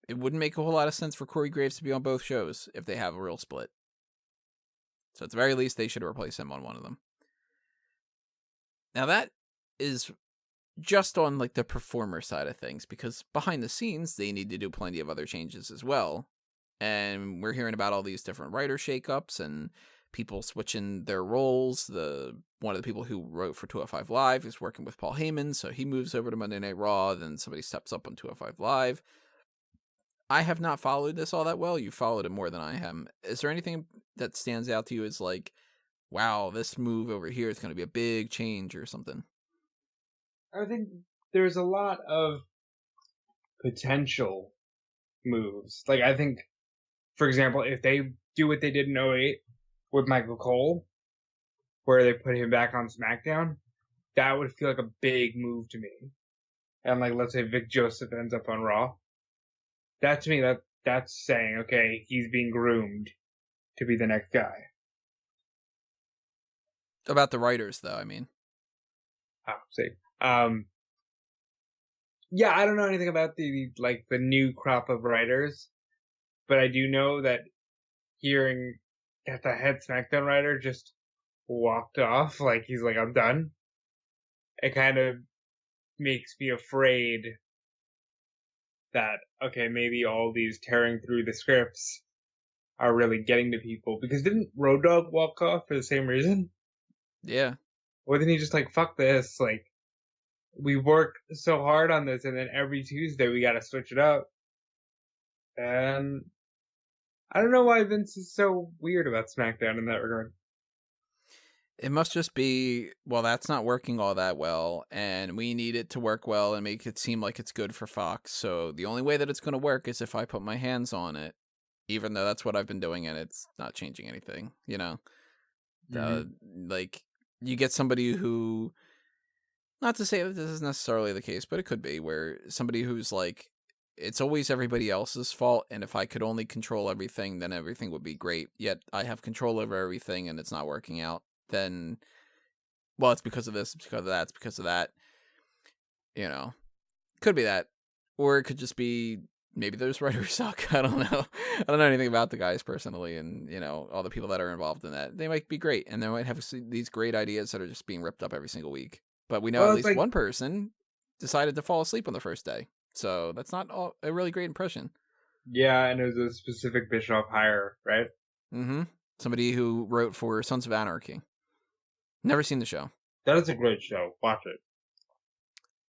it wouldn't make a whole lot of sense for Corey Graves to be on both shows if they have a real split. So at the very least, they should replace him on one of them. Now that is just on like the performer side of things, because behind the scenes, they need to do plenty of other changes as well. And we're hearing about all these different writer shakeups and people switching their roles. One of the people who wrote for 205 Live is working with Paul Heyman, so he moves over to Monday Night Raw, then somebody steps up on 205 Live. I have not followed this all that well. You followed it more than I have. Is there anything that stands out to you as like, wow, this move over here is going to be a big change or something? I think there's a lot of potential moves. Like, I think, for example, if they do what they did in 08 with Michael Cole, where they put him back on SmackDown, that would feel like a big move to me. And like, let's say Vic Joseph ends up on Raw. That to me, that's saying, okay, he's being groomed to be the next guy. About the writers, though, I mean. See. Yeah, I don't know anything about the new crop of writers, but I do know that hearing that the head SmackDown writer just walked off, like he's like, I'm done, it kind of makes me afraid that, okay, maybe all these tearing through the scripts are really getting to people. Because didn't Road Dogg walk off for the same reason? Yeah. Wasn't he just like, fuck this, like, we worked so hard on this, and then every Tuesday we gotta switch it up. And I don't know why Vince is so weird about SmackDown in that regard. It must just be, well, that's not working all that well, and we need it to work well and make it seem like it's good for Fox. So the only way that it's going to work is if I put my hands on it, even though that's what I've been doing and it's not changing anything, Like, you get somebody who, not to say that this is necessarily the case, but it could be, where somebody who's like, it's always everybody else's fault, and if I could only control everything, then everything would be great. Yet I have control over everything and it's not working out. Then, well, it's because of this, it's because of that, it's because of that. Could be that. Or it could just be, maybe those writers suck. I don't know. I don't know anything about the guys personally, and, all the people that are involved in that. They might be great, and they might have these great ideas that are just being ripped up every single week. But we know at least one person decided to fall asleep on the first day. So that's not a really great impression. Yeah, and it was a specific Bischoff hire, right? Mm-hmm. Somebody who wrote for Sons of Anarchy. Never seen the show. That is a great show. Watch it.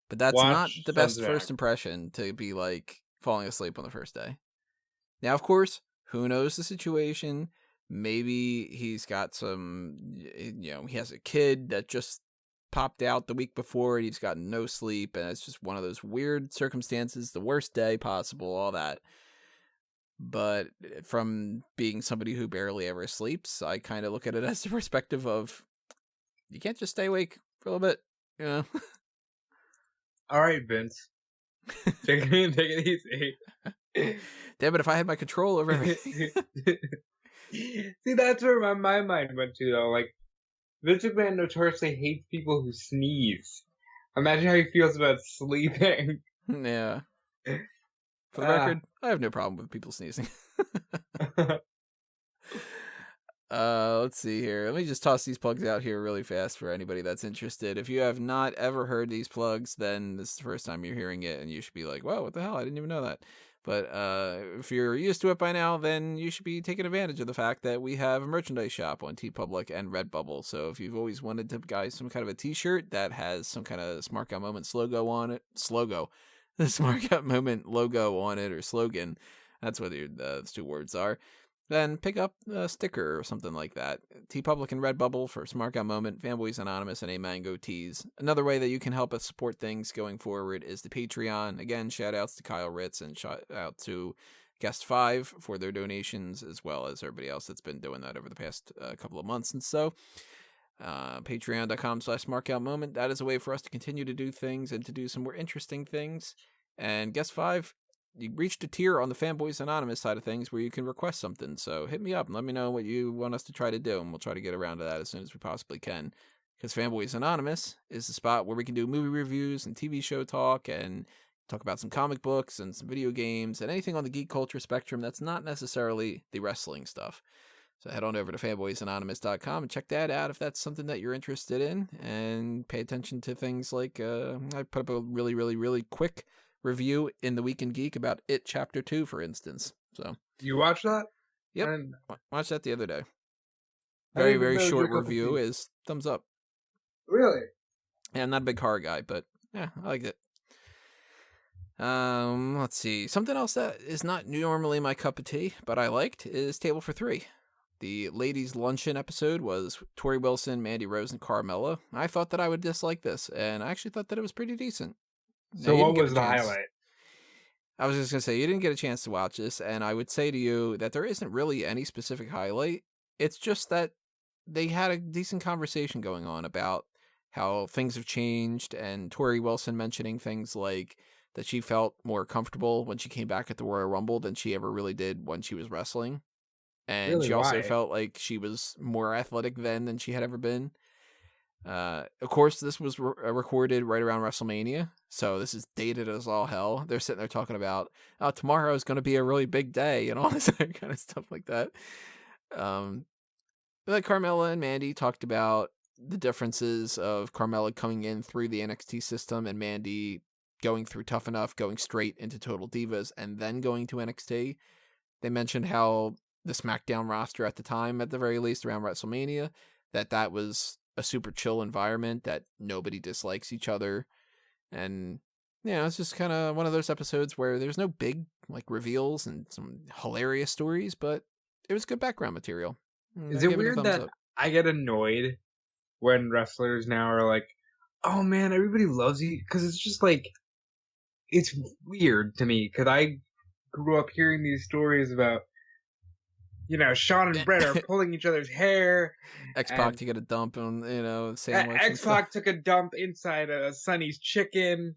But that's not the best first impression, to be like falling asleep on the first day. Now, of course, who knows the situation? Maybe he's got he has a kid that just popped out the week before and he's got no sleep, and it's just one of those weird circumstances, the worst day possible, all that. But from being somebody who barely ever sleeps, I kind of look at it as the perspective of, you can't just stay awake for a little bit, you know? All right, Vince. Take it easy. Damn it, if I had my control over everything. See, that's where my mind went to, though. Like, Vince McMahon notoriously hates people who sneeze. Imagine how he feels about sleeping. Yeah. For the record, I have no problem with people sneezing. Let's see here. Let me just toss these plugs out here really fast for anybody that's interested. If you have not ever heard these plugs, then this is the first time you're hearing it, and you should be like, whoa, what the hell? I didn't even know that. But if you're used to it by now, then you should be taking advantage of the fact that we have a merchandise shop on TeePublic and Redbubble. So if you've always wanted to buy some kind of a t-shirt that has some kind of Smart Out Moments logo on it, the Smart Out Moment logo on it, or slogan, that's what those two words are, then pick up a sticker or something like that. TeePublic and Redbubble for Smark Out Moment, Fanboys Anonymous, and A Mango Tees. Another way that you can help us support things going forward is the Patreon. Again, shout outs to Kyle Ritz and shout out to Guest 5 for their donations, as well as everybody else that's been doing that over the past couple of months and so. Patreon.com/SmarkOutMoment. That is a way for us to continue to do things and to do some more interesting things. And Guest 5, you reached a tier on the Fanboys Anonymous side of things where you can request something. So hit me up and let me know what you want us to try to do, and we'll try to get around to that as soon as we possibly can. Because Fanboys Anonymous is the spot where we can do movie reviews and TV show talk and talk about some comic books and some video games and anything on the geek culture spectrum that's not necessarily the wrestling stuff. So head on over to fanboysanonymous.com and check that out if that's something that you're interested in, and pay attention to things like I put up a really, really, really quick review in the Week in Geek about It Chapter 2, for instance. So you watched that? Yep. Watched that the other day. Very, very short review is thumbs up. Really? Yeah, I'm not a big horror guy, but yeah, I liked it. Let's see. Something else that is not normally my cup of tea, but I liked, is Table for Three. The ladies' luncheon episode was Torrie Wilson, Mandy Rose, and Carmella. I thought that I would dislike this, and I actually thought that it was pretty decent. So what was the highlight? I was just going to say, you didn't get a chance to watch this, and I would say to you that there isn't really any specific highlight. It's just that they had a decent conversation going on about how things have changed, and Torrie Wilson mentioning things like that she felt more comfortable when she came back at the Royal Rumble than she ever really did when she was wrestling. And really, she also why? felt like she was more athletic then than she had ever been. Of course, this was recorded right around WrestleMania, so this is dated as all hell. They're sitting there talking about, oh, tomorrow is going to be a really big day and all this other kind of stuff like that. But Carmella and Mandy talked about the differences of Carmella coming in through the NXT system and Mandy going through Tough Enough, going straight into Total Divas, and then going to NXT. They mentioned how the SmackDown roster at the time, at the very least around WrestleMania, that was a super chill environment, that nobody dislikes each other. And it's just kind of one of those episodes where there's no big like reveals and some hilarious stories, but it was good background material. Is it weird that I get annoyed when wrestlers now are like, oh man, everybody loves you? Because it's just like, it's weird to me, because I grew up hearing these stories about, Sean and Brett are pulling each ot's hair. X-Pac to get a dump on, sandwich. X-Pac took a dump inside a Sonny's chicken.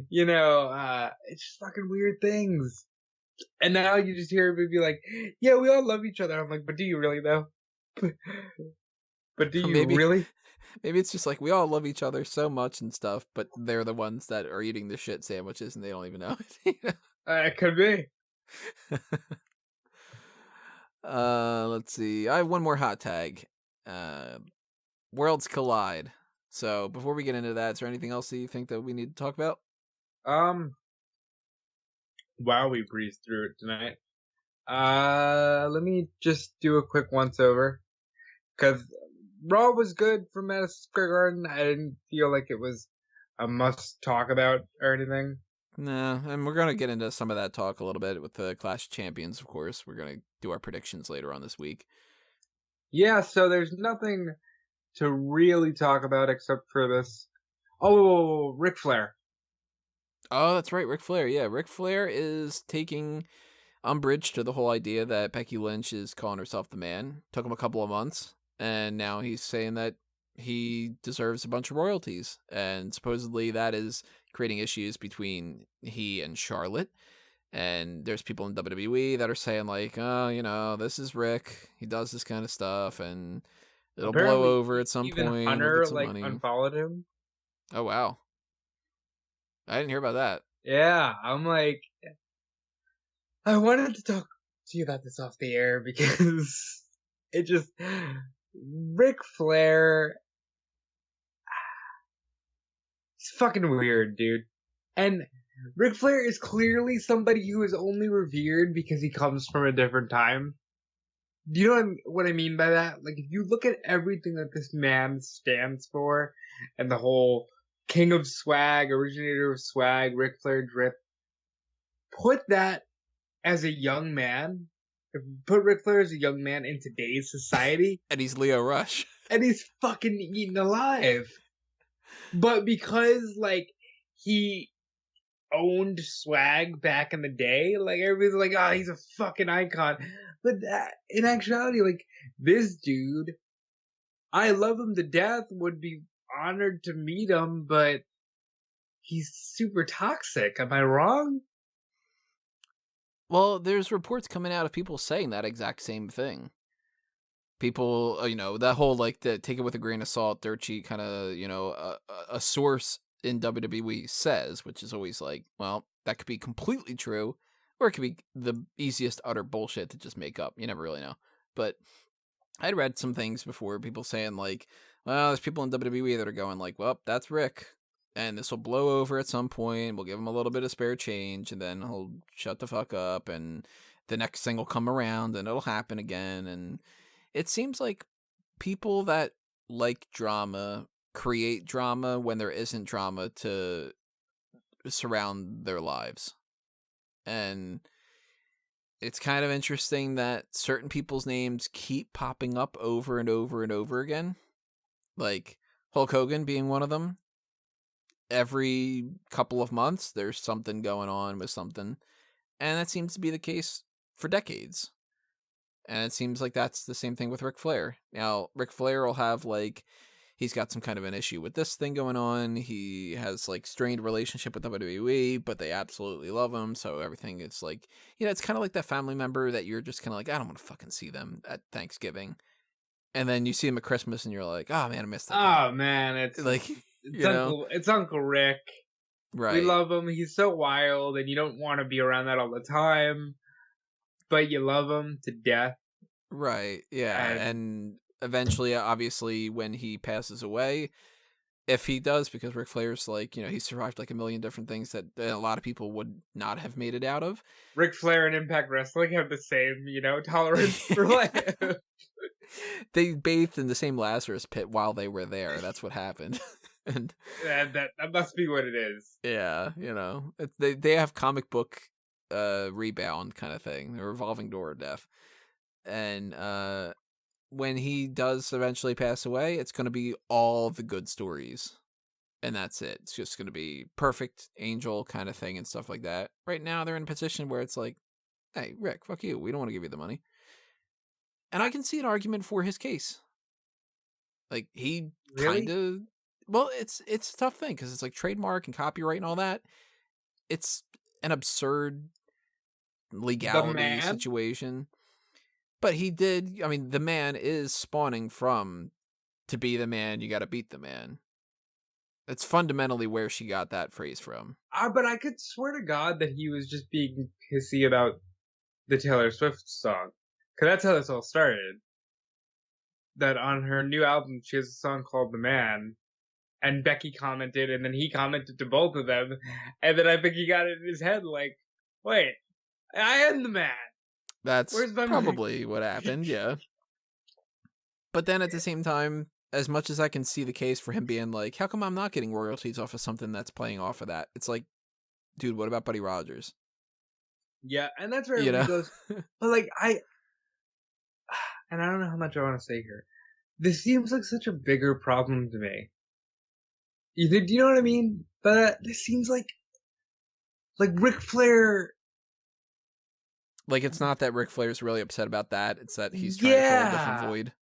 It's just fucking weird things. And now you just hear everybody be like, yeah, we all love each other. I'm like, but do you really though? But do you really? Maybe it's just like we all love each other so much and stuff, but they're the ones that are eating the shit sandwiches and they don't even know it. It could be. Let's see. I have one more hot tag. Worlds Collide. So before we get into that, is there anything else that you think that we need to talk about? Wow, we breezed through it tonight. Let me just do a quick once over, because Raw was good for Madison Square Garden. I didn't feel like it was a must talk about or anything. Nah, and we're gonna get into some of that talk a little bit with the Clash of Champions, of course. We're gonna do our predictions later on this week. Yeah, so there's nothing to really talk about except for this. Oh, Ric Flair. Oh, that's right, Ric Flair. Yeah, Ric Flair is taking umbrage to the whole idea that Becky Lynch is calling herself the man. Took him a couple of months, and now he's saying that he deserves a bunch of royalties, and supposedly that is creating issues between he and Charlotte. And there's people in WWE that are saying like, oh, you know, this is Rick. He does this kind of stuff, and it'll Apparently, blow over at some even point. Hunter We'll get some like money. unfollowed him. Oh wow, I didn't hear about that. Yeah, I'm like, I wanted to talk to you about this off the air because it just Ric Flair. It's fucking weird, dude. And Ric Flair is clearly somebody who is only revered because he comes from a different time. Do you know what I mean by that? Like, if you look at everything that this man stands for, and the whole king of swag, originator of swag, Ric Flair drip, put that as a young man, put Ric Flair as a young man in today's society, And he's Leo Rush. and he's fucking eaten alive. But because, like, he owned swag back in the day, like, everybody's like, oh, he's a fucking icon. But that, in actuality, like, this dude, I love him to death, would be honored to meet him, but he's super toxic. Am I wrong? Well, there's reports coming out of people saying that exact same thing. People, you know, that whole, like, the take it with a grain of salt, dirt sheet kind of, you know, a source in WWE says, which is always like, well, that could be completely true, or it could be the easiest utter bullshit to just make up. You never really know. But I'd read some things before, people saying, like, well, there's people in WWE that are going, like, well, that's Rick, and this will blow over at some point. We'll give him a little bit of spare change, and then he'll shut the fuck up, and the next thing will come around, and it'll happen again, and it seems like people that like drama create drama when there isn't drama to surround their lives. And it's kind of interesting that certain people's names keep popping up over and over and over again. Like Hulk Hogan being one of them. Every couple of months, there's something going on with something. And that seems to be the case for decades. And it seems like that's the same thing with Ric Flair. Now, Ric Flair will have, like, he's got some kind of an issue with this thing going on. He has, like, strained relationship with WWE, but they absolutely love him. So everything is like, you know, it's kind of like that family member that you're just kind of like, I don't want to fucking see them at Thanksgiving. And then you see him at Christmas and you're like, oh man, I missed that guy. Oh man, like, it's Uncle Rick. Right. We love him. He's so wild, and you don't want to be around that all the time, but you love him to death. Right. Yeah. And eventually, obviously, when he passes away, if he does, because Ric Flair's like, you know, he survived like a million different things that a lot of people would not have made it out of. Ric Flair and Impact Wrestling have the same, you know, tolerance for life. They bathed in the same Lazarus pit while they were there. That's what happened. And that must be what it is. Yeah, you know, they have comic book rebound kind of thing, the revolving door of death. And when he does eventually pass away, it's going to be all the good stories. And that's it. It's just going to be perfect angel kind of thing and stuff like that. Right now, they're in a position where it's like, hey, Rick, fuck you. We don't want to give you the money. And I can see an argument for his case. Like, he kind of... Well, it's a tough thing, because it's like trademark and copyright and all that. It's an absurd legality situation. But he did... I mean, the man is spawning from, to be the man, you gotta beat the man. That's fundamentally where she got that phrase from. But I could swear to God that he was just being pissy about the Taylor Swift song. Because that's how this all started. That on her new album, she has a song called The Man. And Becky commented, and then he commented to both of them. And then I think he got it in his head like, wait, I am the man. That's probably what happened, yeah. But then at the same time, as much as I can see the case for him being like, how come I'm not getting royalties off of something that's playing off of that? It's like, dude, what about Buddy Rogers? Yeah, and that's where everybody goes, but like, and I don't know how much I want to say here. This seems like such a bigger problem to me. Do you know what I mean? But this seems like Ric Flair. Like, it's not that Ric Flair's really upset about that. It's that he's trying to fill a different Yeah. void.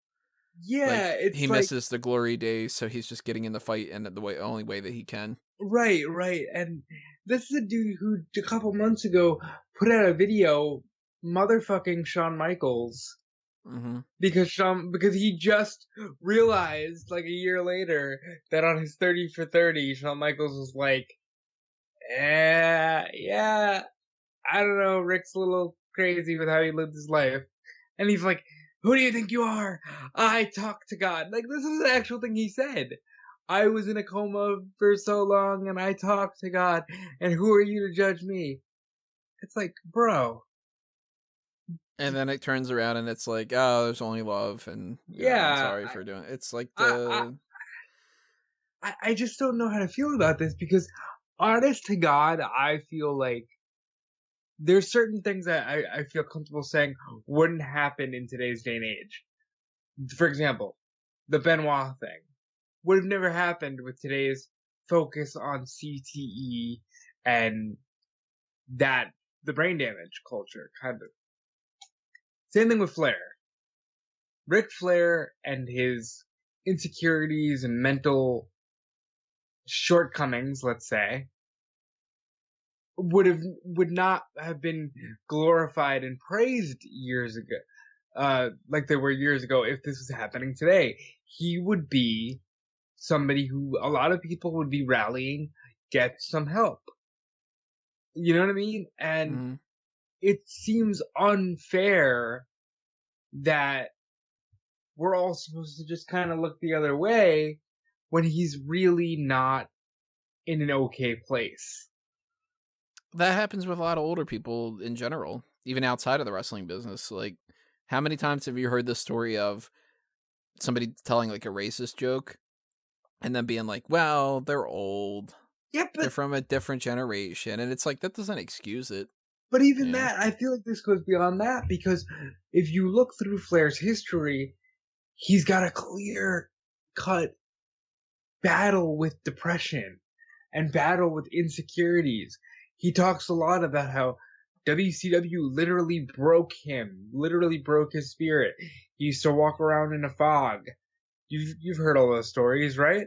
Yeah, Like, it's he like misses the glory days, so he's just getting in the fight and only way that he can. right. And this is a dude who a couple months ago put out a video motherfucking Shawn Michaels Mm-hmm. because he just realized like a year later that on his 30 for 30, Shawn Michaels was like, yeah, I don't know, Rick's a little crazy with how he lived his life. And he's like, who do you think you are? I talk to God. Like, this is an actual thing he said. I was in a coma for so long and I talked to God, and who are you to judge me? It's like, bro. And then it turns around and it's like, oh, there's only love, and I'm Yeah, sorry for doing it. It's like I, I just don't know how to feel about this because, honest to God, I feel like there's certain things that I feel comfortable saying wouldn't happen in today's day and age. For example, the Benoit thing would have never happened with today's focus on CTE and the brain damage culture, kind of. Same thing with Flair. Ric Flair and his insecurities and mental shortcomings, let's say, would not have been glorified and praised years ago, like they were years ago. If this was happening today, he would be somebody who a lot of people would be rallying, get some help. You know what I mean? And mm-hmm. it seems unfair that we're all supposed to just kind of look the other way when he's really not in an okay place. That happens with a lot of older people in general, even outside of the wrestling business. Like, how many times have you heard the story of somebody telling like a racist joke and then being like, well, they're old. Yeah, They're from a different generation. And it's like, that doesn't excuse it. But even that, I feel like this goes beyond that, because if you look through Flair's history, he's got a clear-cut battle with depression and battle with insecurities. He talks a lot about how WCW literally broke his spirit. He used to walk around in a fog. You've heard all those stories, right?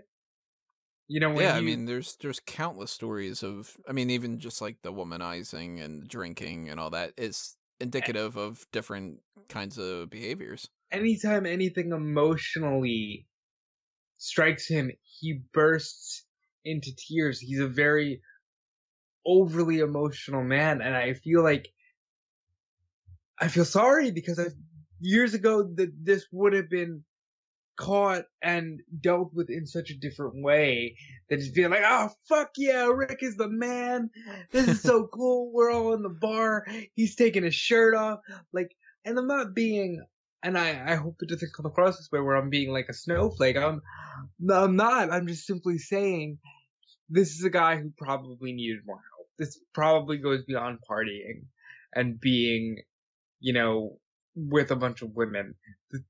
You know, I mean, there's countless stories of, I mean, even just like the womanizing and drinking and all that is indicative of different kinds of behaviors. Anytime anything emotionally strikes him, he bursts into tears. He's a very overly emotional man, and I feel sorry because years ago that this would have been caught and dealt with in such a different way that just being like, oh fuck yeah, Rick is the man, this is so cool, we're all in the bar, he's taking his shirt off, like, and I'm not being, and I hope it doesn't come across this way where I'm being like a snowflake. I'm not. I'm just simply saying this is a guy who probably needed more help. This probably goes beyond partying and being, you know, with a bunch of women.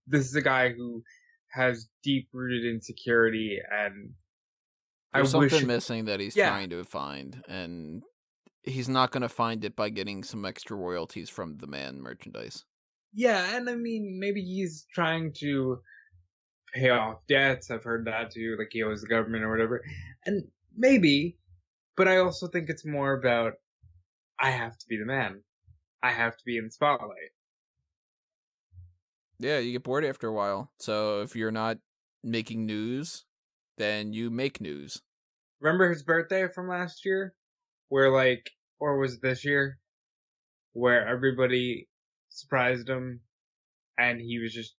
This is a guy who has deep-rooted insecurity, and there's something missing that he's trying to find, and he's not going to find it by getting some extra royalties from the man merchandise. Yeah, and I mean, maybe he's trying to pay off debts. I've heard that too, like he owes the government or whatever. And maybe, but I also think it's more about, I have to be the man. I have to be in the spotlight. Yeah, you get bored after a while. So if you're not making news, then you make news. Remember his birthday from last year? Or was it this year? Where everybody surprised him and he was just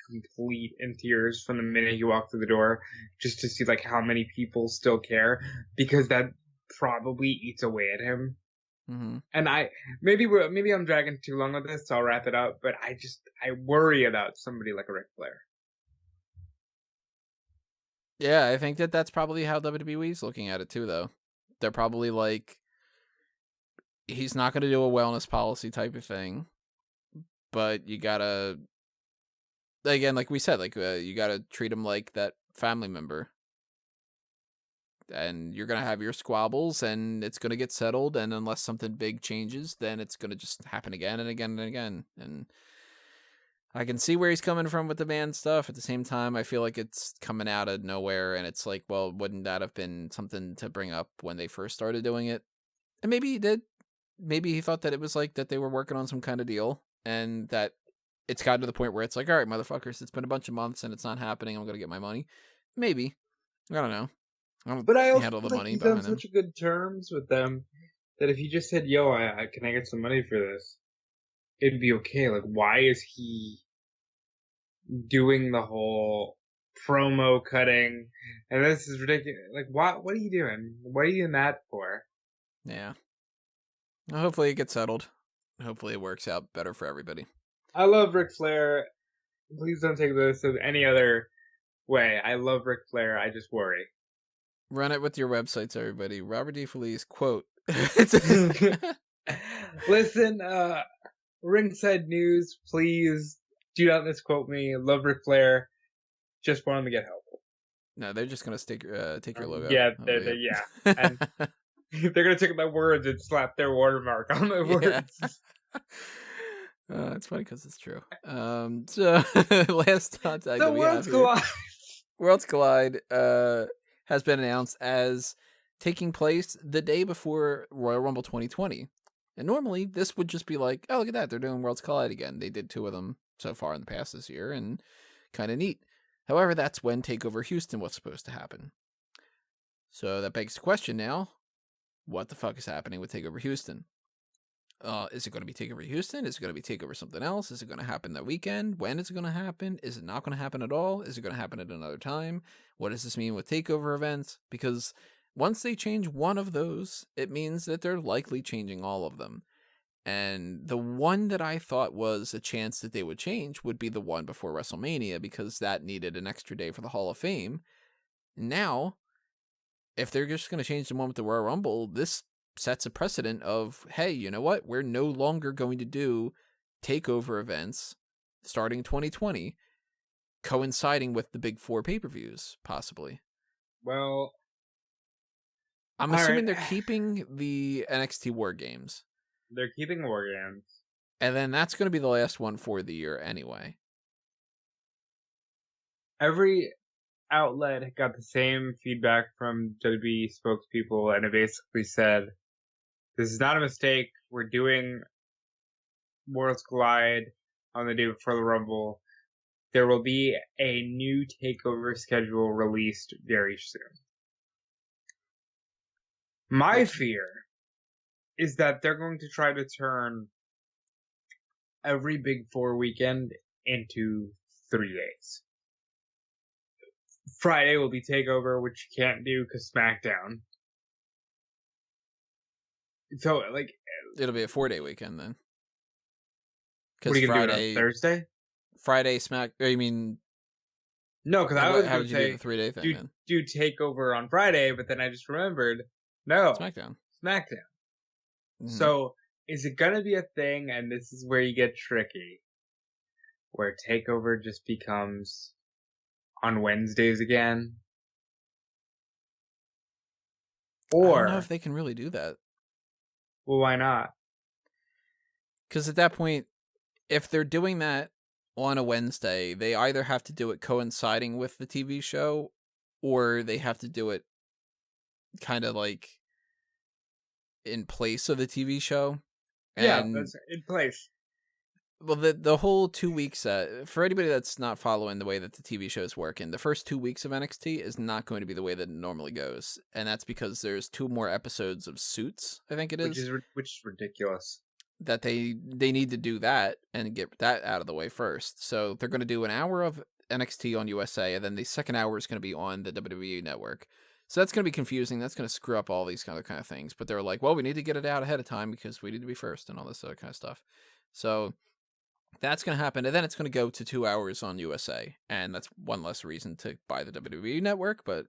complete in tears from the minute he walked through the door, just to see like how many people still care, because that probably eats away at him. Mm-hmm. And maybe I'm dragging too long with this, so I'll wrap it up. But I worry about somebody like a Ric Flair. Yeah, I think that's probably how WWE's looking at it too, though. They're probably like, he's not going to do a wellness policy type of thing, but you gotta, again, like we said, like you gotta treat him like that family member. and you're going to have your squabbles, and it's going to get settled, and unless something big changes, then it's going to just happen again and again and again. And I can see where he's coming from with the man stuff. At the same time, I feel like it's coming out of nowhere, and it's like, well, wouldn't that have been something to bring up when they first started doing it? And maybe he did. Maybe he thought that it was like that they were working on some kind of deal, and that it's gotten to the point where it's like, all right, motherfuckers, it's been a bunch of months and it's not happening. I'm going to get my money. Maybe. I don't know. I don't But I also handle the feel money he's on behind him. such good terms with them that if he just said, "Yo, can I get some money for this?" it'd be okay. Like, why is he doing the whole promo cutting? And this is ridiculous. Like, what are you doing? What are you doing that for? Yeah. Well, hopefully it gets settled. Hopefully it works out better for everybody. I love Ric Flair. Please don't take this as any other way. I love Ric Flair. I just worry. Run it with your websites, everybody. Robert D. Felice, quote. Listen, Ringside News, please do not misquote me. Love Ric Flair. Just want him to get help. No, they're just going to take your logo. Yeah, yeah. And they're going to take my words and slap their watermark on my words. It's funny because it's true. So last contact that we have here, Worlds Collide has been announced as taking place the day before Royal Rumble 2020. And normally this would just be like, oh, look at that, they're doing Worlds Collide again. They did 2 of them so far in the past this year, and kind of neat. However, that's when TakeOver Houston was supposed to happen. So that begs the question now, what the fuck is happening with TakeOver Houston? Is it going to be TakeOver Houston? Is it going to be TakeOver something else? Is it going to happen that weekend? When is it going to happen? Is it not going to happen at all? Is it going to happen at another time? What does this mean with TakeOver events? Because once they change one of those, it means that they're likely changing all of them. And the one that I thought was a chance that they would change would be the one before WrestleMania, because that needed an extra day for the Hall of Fame. Now, if they're just going to change the one with the Royal Rumble, this sets a precedent of, hey, you know what? We're no longer going to do TakeOver events starting 2020, coinciding with the big 4 pay-per-views, possibly. Well, I'm assuming they're keeping the NXT War Games. They're keeping War Games. And then that's going to be the last one for the year anyway. Every outlet got the same feedback from WWE spokespeople, and it basically said, this is not a mistake. We're doing Worlds Collide on the day before the Rumble. There will be a new TakeOver schedule released very soon. My fear is that they're going to try to turn every Big 4 weekend into 3 days. Friday will be TakeOver, which you can't do because SmackDown. So, like, it'll be a 4-day weekend then. What are you going to do on Thursday? Friday, you mean... No, because I was how going would you do the 3-day thing then? Do TakeOver on Friday, but then I just remembered, no. SmackDown. Mm-hmm. So, is it going to be a thing, and this is where you get tricky, where TakeOver just becomes on Wednesdays again? Or... I don't know if they can really do that. Well, why not? Because at that point, if they're doing that on a Wednesday, they either have to do it coinciding with the TV show, or they have to do it kind of like in place of the TV show. And that's in place. Well, the whole 2 weeks, for anybody that's not following the way that the TV shows work, the first 2 weeks of NXT is not going to be the way that it normally goes. And that's because there's 2 more episodes of Suits, I think it is. Which is ridiculous. That they need to do that and get that out of the way first. So they're going to do an hour of NXT on USA, and then the second hour is going to be on the WWE network. So that's going to be confusing. That's going to screw up all these kind of things. But they're like, well, we need to get it out ahead of time because we need to be first and all this other kind of stuff. So that's going to happen. And then it's going to go to 2 hours on USA. And that's one less reason to buy the WWE network. But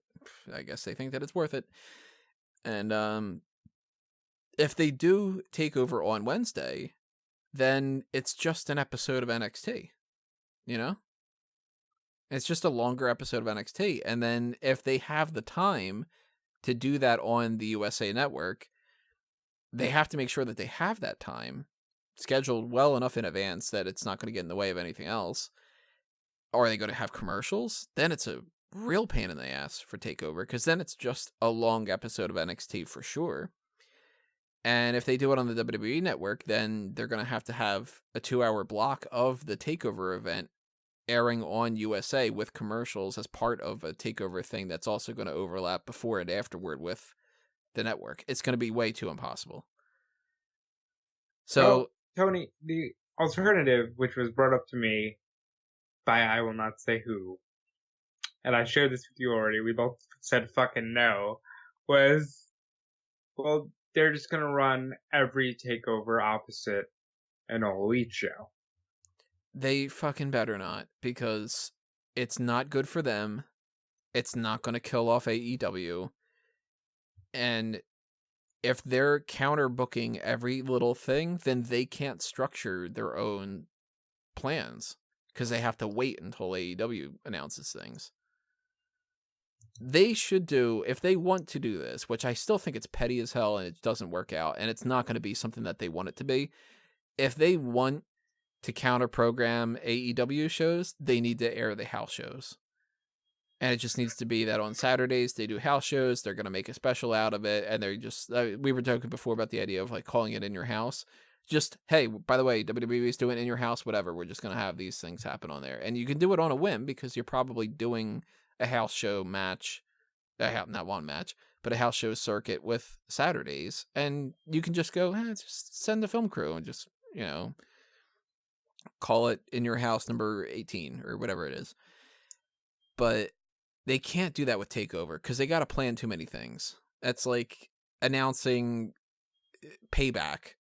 I guess they think that it's worth it. And if they do TakeOver on Wednesday, then it's just an episode of NXT. You know? It's just a longer episode of NXT. And then if they have the time to do that on the USA Network, they have to make sure that they have that time scheduled well enough in advance that it's not going to get in the way of anything else. Or are they going to have commercials? Then it's a real pain in the ass for TakeOver, because then it's just a long episode of NXT for sure. And if they do it on the WWE Network, then they're going to have a 2-hour block of the TakeOver event airing on USA with commercials as part of a TakeOver thing that's also going to overlap before and afterward with the network. It's going to be way too impossible. So, well, Tony, the alternative, which was brought up to me by I will not say who, and I shared this with you already, we both said fucking no, was, well, they're just going to run every TakeOver opposite an All Elite show. They fucking better not, because it's not good for them. It's not going to kill off AEW. And if they're counter booking every little thing, then they can't structure their own plans, because they have to wait until AEW announces things. They should do, if they want to do this, which I still think it's petty as hell and it doesn't work out, and it's not going to be something that they want it to be. If they want to counter program AEW shows, they need to air the house shows. And it just needs to be that on Saturdays they do house shows. They're going to make a special out of it. And they're just, we were talking before about the idea of like calling it In Your House. Just, hey, by the way, WWE is doing In Your House, whatever. We're just going to have these things happen on there. And you can do it on a whim, because you're probably doing a house show match, not one match, but a house show circuit with Saturdays. And you can just go, just send the film crew and just, call it In Your House number 18 or whatever it is. But they can't do that with TakeOver, because they got to plan too many things. That's like announcing Payback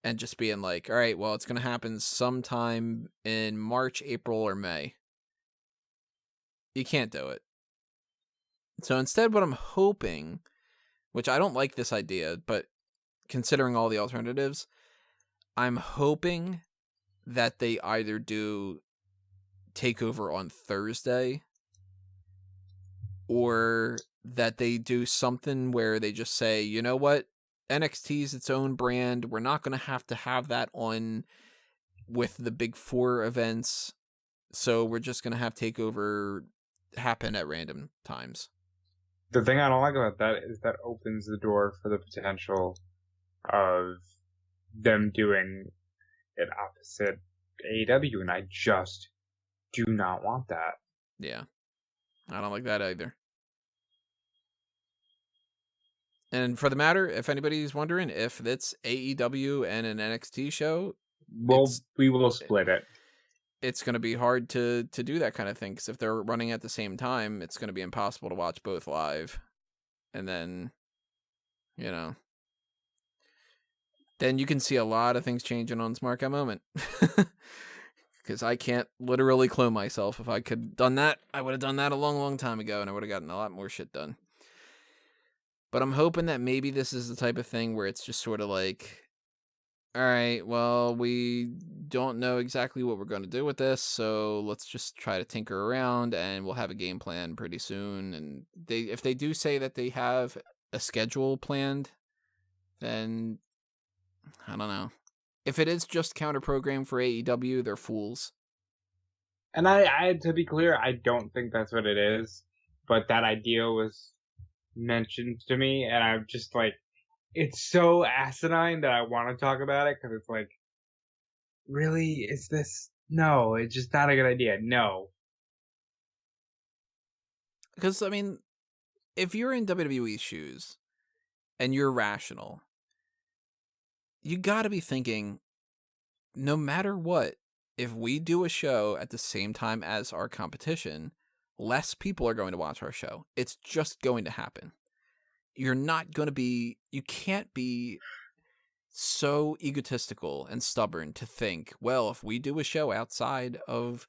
and just being like, all right, well, it's going to happen sometime in March, April, or May. You can't do it. So instead, what I'm hoping, which I don't like this idea, but considering all the alternatives, I'm hoping that they either do TakeOver on Thursday, or that they do something where they just say, you know what, NXT is its own brand. We're not going to have that on with the big four events. So we're just going to have TakeOver happen at random times. The thing I don't like about that is that opens the door for the potential of them doing it opposite AEW, and I just do not want that. Yeah. I don't like that either. And for the matter, if anybody's wondering if it's AEW and an NXT show, we will split it. It's going to be hard to do that kind of thing, because if they're running at the same time, it's going to be impossible to watch both live. And then, then you can see a lot of things changing on Smark at Moment. Because I can't literally clone myself. If I could have done that, I would have done that a long, long time ago, and I would have gotten a lot more shit done. But I'm hoping that maybe this is the type of thing where it's just sort of like, all right, well, we don't know exactly what we're going to do with this, so let's just try to tinker around, and we'll have a game plan pretty soon. And if they do say that they have a schedule planned, then I don't know. If it is just counter-program for AEW, they're fools. And I, to be clear, I don't think that's what it is. But that idea was mentioned to me, and I'm just like, it's so asinine that I want to talk about it, because it's like, really? Is this? No, it's just not a good idea. No. Because, I mean, if you're in WWE's shoes, and you're rational, you gotta be thinking, no matter what, if we do a show at the same time as our competition, less people are going to watch our show. It's just going to happen. You can't be so egotistical and stubborn to think, well, if we do a show outside of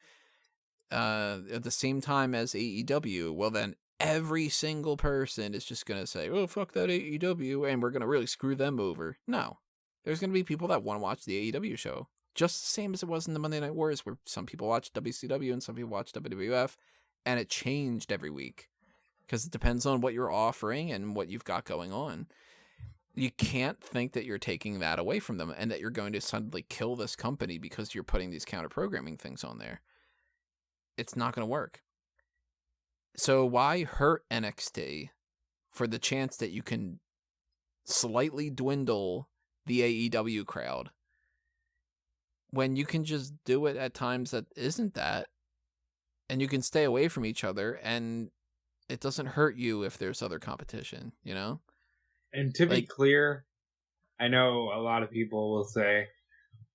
at the same time as AEW, well, then every single person is just going to say, oh, fuck that AEW, and we're going to really screw them over. No. There's going to be people that want to watch the AEW show. Just the same as it was in the Monday Night Wars, where some people watched WCW and some people watched WWF, and it changed every week. because it depends on what you're offering and what you've got going on. You can't think that you're taking that away from them and that you're going to suddenly kill this company because you're putting these counter-programming things on there. It's not going to work. So why hurt NXT for the chance that you can slightly dwindle the AEW crowd when you can just do it at times that isn't that, and you can stay away from each other, and it doesn't hurt you if there's other competition, you know? And to be clear, I know a lot of people will say,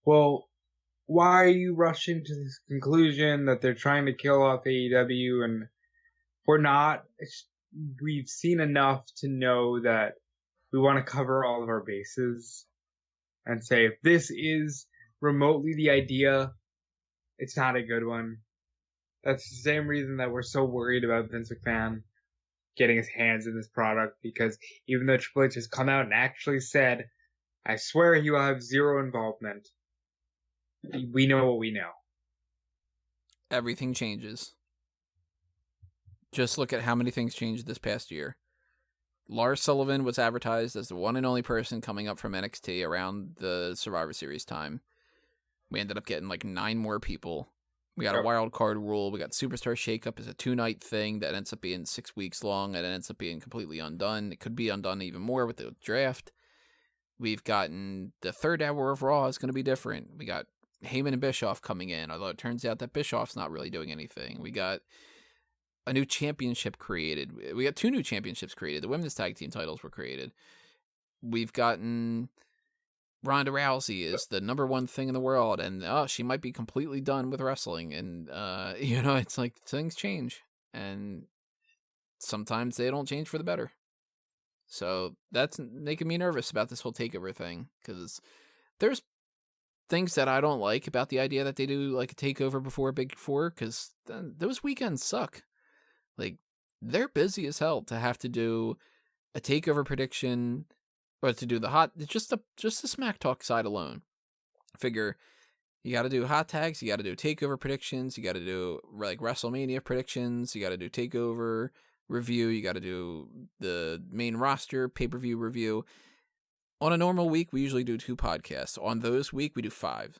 well, why are you rushing to this conclusion that they're trying to kill off AEW? And we're not. We've seen enough to know that we want to cover all of our bases and say, if this is remotely the idea, it's not a good one. That's the same reason that we're so worried about Vince McMahon getting his hands in this product, because even though Triple H has come out and actually said, I swear he will have zero involvement, we know what we know. Everything changes. Just look at how many things changed this past year. Lars Sullivan was advertised as the one and only person coming up from NXT around the Survivor Series time. We ended up getting like 9 more people. We got a wild card rule. We got Superstar Shakeup as a 2-night thing that ends up being 6 weeks long, and it ends up being completely undone. It could be undone even more with the draft. We've gotten the third hour of Raw is going to be different. We got Heyman and Bischoff coming in, although it turns out that Bischoff's not really doing anything. We got a new championship created. We got 2 new championships created. The women's tag team titles were created. We've gotten Ronda Rousey is the number 1 thing in the world, and she might be completely done with wrestling. And it's like things change, and sometimes they don't change for the better. So that's making me nervous about this whole takeover thing, because there's things that I don't like about the idea that they do like a takeover before Big Four, because those weekends suck. Like, they're busy as hell to have to do a takeover prediction, or to do the just the Smack Talk side alone. Figure you got to do hot tags, you got to do takeover predictions, you got to do like WrestleMania predictions, you got to do takeover review, you got to do the main roster pay-per-view review. On a normal week, we usually do 2 podcasts. On those week, we do 5.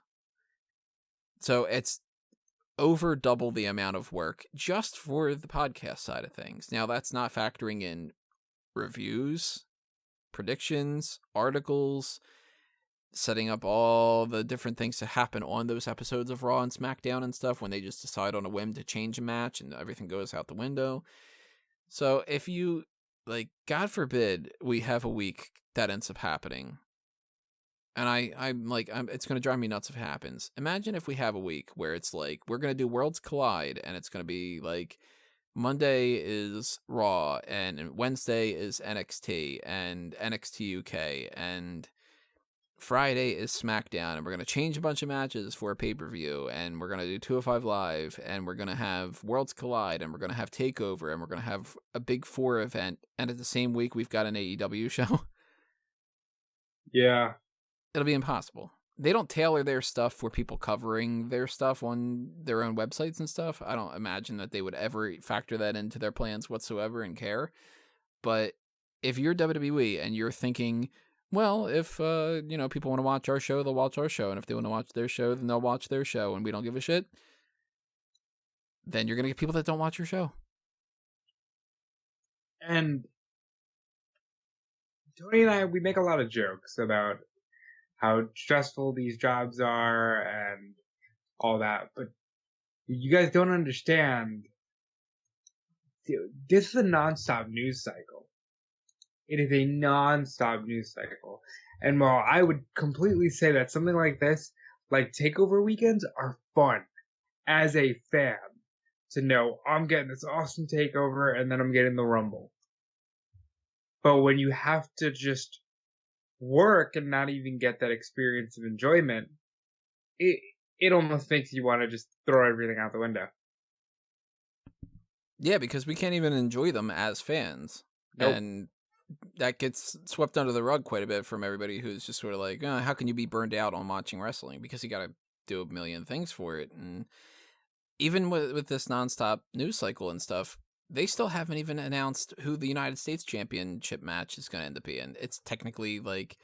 So it's over double the amount of work just for the podcast side of things. Now, that's not factoring in reviews, predictions, articles, setting up all the different things to happen on those episodes of Raw and SmackDown and stuff when they just decide on a whim to change a match and everything goes out the window. So if you, like, God forbid we have a week that ends up happening, and I'm it's going to drive me nuts if it happens. Imagine if we have a week where it's like, we're going to do Worlds Collide, and it's going to be like, Monday is Raw, and Wednesday is NXT, and NXT UK, and Friday is SmackDown, and we're going to change a bunch of matches for a pay-per-view, and we're going to do 205 Live, and we're going to have Worlds Collide, and we're going to have TakeOver, and we're going to have a Big Four event, and at the same week, we've got an AEW show. Yeah. It'll be impossible. They don't tailor their stuff for people covering their stuff on their own websites and stuff. I don't imagine that they would ever factor that into their plans whatsoever and care. But if you're WWE and you're thinking, well, if people want to watch our show, they'll watch our show, and if they want to watch their show, then they'll watch their show, and we don't give a shit, then you're gonna get people that don't watch your show. And Tony and I, we make a lot of jokes about how stressful these jobs are and all that, but you guys don't understand. This is a non-stop news cycle. It is a non-stop news cycle. And while I would completely say that something like this, like takeover weekends, are fun as a fan to know I'm getting this awesome takeover and then I'm getting the Rumble. But when you have to just work and not even get that experience of enjoyment, it almost makes you want to just throw everything out the window. Yeah, because we can't even enjoy them as fans. Nope. And that gets swept under the rug quite a bit from everybody who's just sort of like, how can you be burned out on watching wrestling? Because you got to do a million things for it. And even with this nonstop news cycle and stuff, they still haven't even announced who the United States Championship match is going to end up being. It's technically like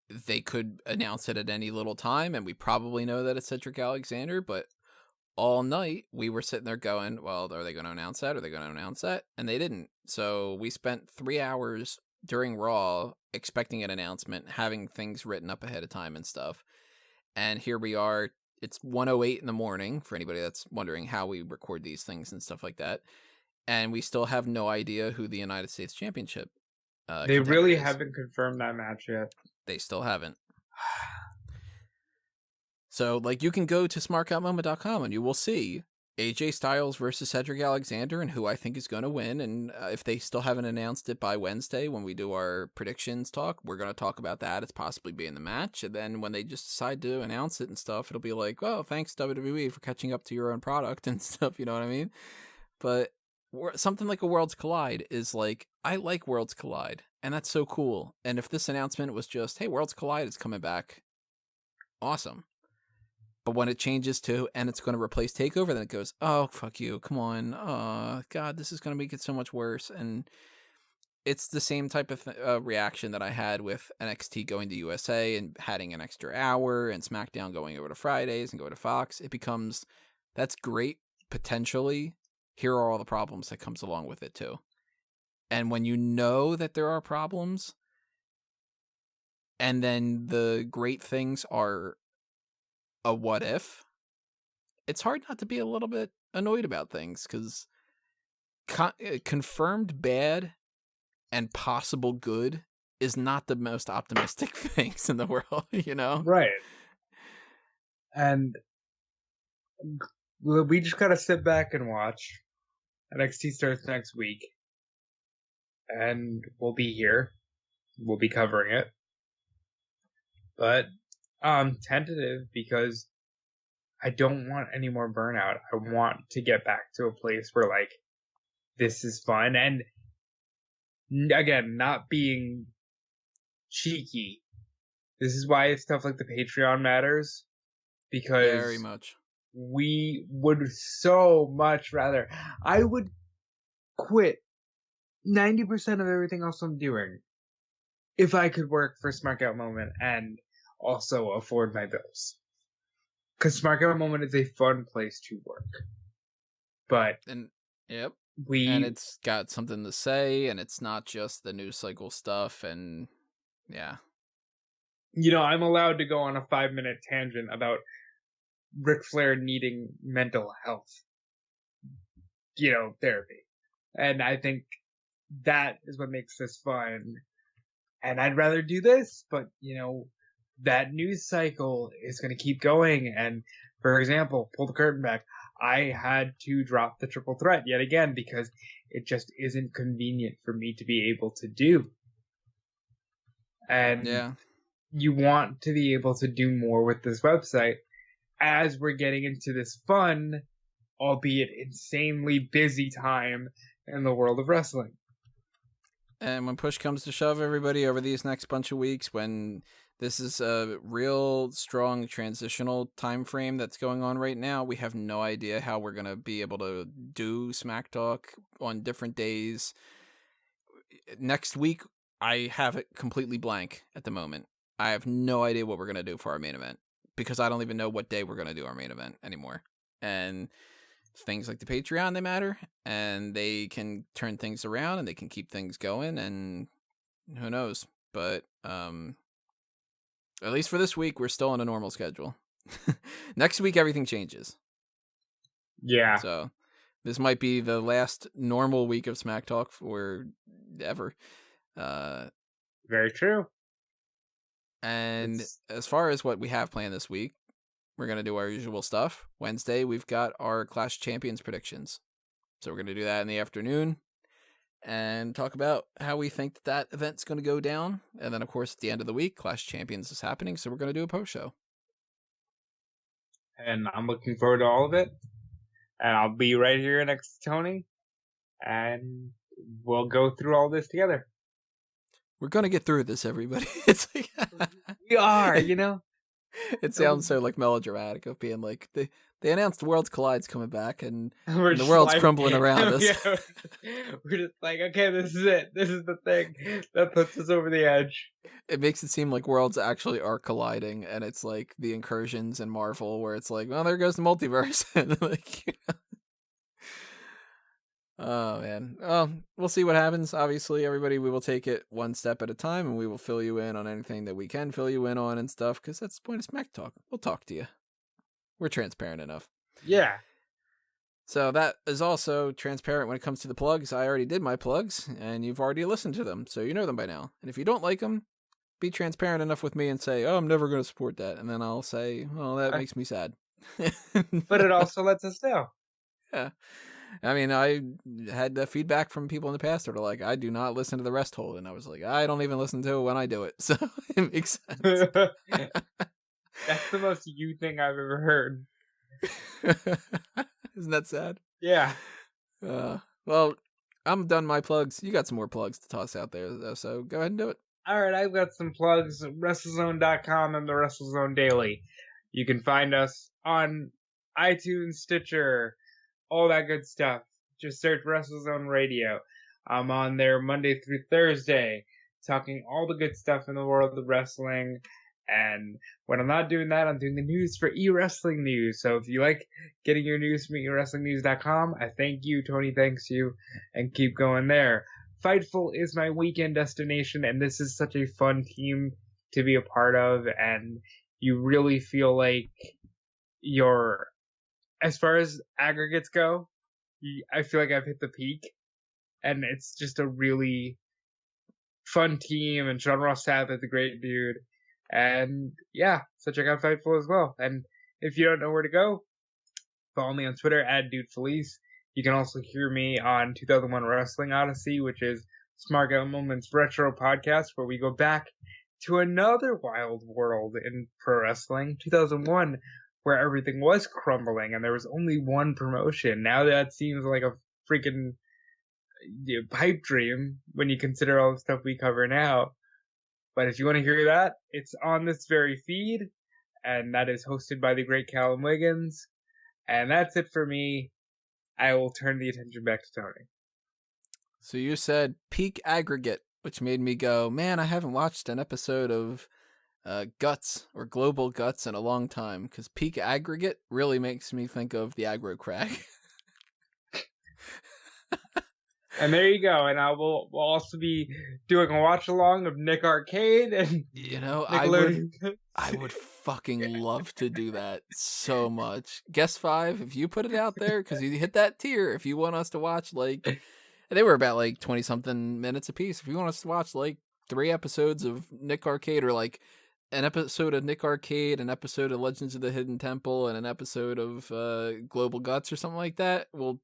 they could announce it at any little time, and we probably know that it's Cedric Alexander, but all night we were sitting there going, well, are they going to announce that? Are they going to announce that? And they didn't. So we spent 3 hours during Raw expecting an announcement, having things written up ahead of time and stuff. And here we are. It's 1:08 in the morning, for anybody that's wondering how we record these things and stuff like that. And we still have no idea who the United States Championship They really is. haven't confirmed that match yet. They still haven't. So, like, you can go to smarkoutmoment.com and you will see AJ Styles versus Cedric Alexander and who I think is going to win. And if they still haven't announced it by Wednesday when we do our predictions talk, we're going to talk about that. It's possibly being the match. And then when they just decide to announce it and stuff, it'll be like, well, thanks WWE for catching up to your own product and stuff. You know what I mean? But something like a Worlds Collide is like, I like Worlds Collide, and that's so cool. And if this announcement was just, hey, Worlds Collide is coming back, awesome. But when it changes to, and it's going to replace TakeOver, then it goes, oh, fuck you, come on. Oh, God, this is going to make it so much worse. And it's the same type of reaction that I had with NXT going to USA and having an extra hour, and SmackDown going over to Fridays and going to Fox. It becomes, that's great, potentially. Here are all the problems that comes along with it, too. And when you know that there are problems, and then the great things are a what if, it's hard not to be a little bit annoyed about things, because confirmed bad and possible good is not the most optimistic things in the world, you know? Right. And we just gotta sit back and watch. NXT starts next week. And we'll be here. We'll be covering it. But tentative, because I don't want any more burnout. I want to get back to a place where, like, this is fun. And again, not being cheeky. This is why stuff like the Patreon matters. Because very much. We would so much rather. I would quit 90% of everything else I'm doing if I could work for Smark Out Moment and also afford my bills. Because Smark Out Moment is a fun place to work. But and it's got something to say, and it's not just the news cycle stuff, and yeah. You know, I'm allowed to go on a 5-minute tangent about Ric Flair needing mental health, therapy. And I think that is what makes this fun. And I'd rather do this, but, that news cycle is going to keep going. And, for example, pull the curtain back. I had to drop the triple threat yet again because it just isn't convenient for me to be able to do. And you want to be able to do more with this website as we're getting into this fun, albeit insanely busy time in the world of wrestling. And when push comes to shove, everybody, over these next bunch of weeks, when this is a real strong transitional time frame that's going on right now, we have no idea how we're going to be able to do Smack Talk on different days. Next week, I have it completely blank at the moment. I have no idea what we're going to do for our main event, because I don't even know what day we're going to do our main event anymore. And things like the Patreon, they matter, and they can turn things around, and they can keep things going, and who knows. But at least for this week, we're still on a normal schedule. Next week, everything changes. Yeah. So this might be the last normal week of Smack Talk for ever. Very true. And as far as what we have planned this week, we're going to do our usual stuff. Wednesday, we've got our Clash of Champions predictions. So we're going to do that in the afternoon and talk about how we think that event's going to go down. And then, of course, at the end of the week, Clash of Champions is happening, so we're going to do a post show. And I'm looking forward to all of it. And I'll be right here next to Tony. And we'll go through all this together. We're going to get through this, everybody. It's like we are, It sounds so like melodramatic of being like they announced Worlds Collide's coming back and We're the world's crumbling around us. Yeah, we're just like, okay, this is it. This is the thing that puts us over the edge. It makes it seem like worlds actually are colliding, and it's like the incursions in Marvel where it's like, well, there goes the multiverse. And like, oh man, we'll see what happens. Obviously, everybody, we will take it one step at a time, and we will fill you in on anything that we can fill you in on and stuff, because that's the point of Smack Talk. We'll talk to you. We're transparent enough. Yeah. So that is also transparent when it comes to the plugs. I already did my plugs, and you've already listened to them, so you know them by now. And if you don't like them, be transparent enough with me and say, oh, I'm never going to support that. And then I'll say, well, that makes me sad. But it also lets us know. Yeah. I mean, I had the feedback from people in the past that are like, I do not listen to the rest hold. And I was like, I don't even listen to it when I do it. So it makes sense. That's the most you thing I've ever heard. Isn't that sad? Yeah. Well, I'm done my plugs. You got some more plugs to toss out there, though, so go ahead and do it. All right, I've got some plugs. WrestleZone.com and the WrestleZone Daily. You can find us on iTunes, Stitcher, all that good stuff. Just search WrestleZone Radio. I'm on there Monday through Thursday, talking all the good stuff in the world of wrestling. And when I'm not doing that, I'm doing the news for eWrestling News. So if you like getting your news from eWrestlingNews.com, I thank you, Tony thanks you, and keep going there. Fightful is my weekend destination, and this is such a fun team to be a part of, and you really feel like you're, as far as aggregates go, I feel like I've hit the peak, and it's just a really fun team, and Sean Ross Sapp is a great dude. And yeah, so check out Fightful as well. And if you don't know where to go, follow me on Twitter @DudeFelice. You can also hear me on 2001 Wrestling Odyssey, which is Smark Out Moments Retro Podcast, where we go back to another wild world in pro wrestling, 2001, where everything was crumbling and there was only one promotion. Now that seems like a freaking pipe dream when you consider all the stuff we cover now. But if you want to hear that, it's on this very feed, and that is hosted by the great Callum Wiggins. And that's it for me. I will turn the attention back to Tony. So you said peak aggregate, which made me go, man, I haven't watched an episode of Guts or Global Guts in a long time, because peak aggregate really makes me think of the Aggro Crag. And there you go. And we'll also be doing a watch along of Nick Arcade and I would fucking love to do that so much. Guest 5, if you put it out there, because you hit that tier, if you want us to watch they were about 20 something minutes a piece. If you want us to watch 3 episodes of Nick Arcade, or an episode of Nick Arcade, an episode of Legends of the Hidden Temple, and an episode of Global Guts or something like that, we'll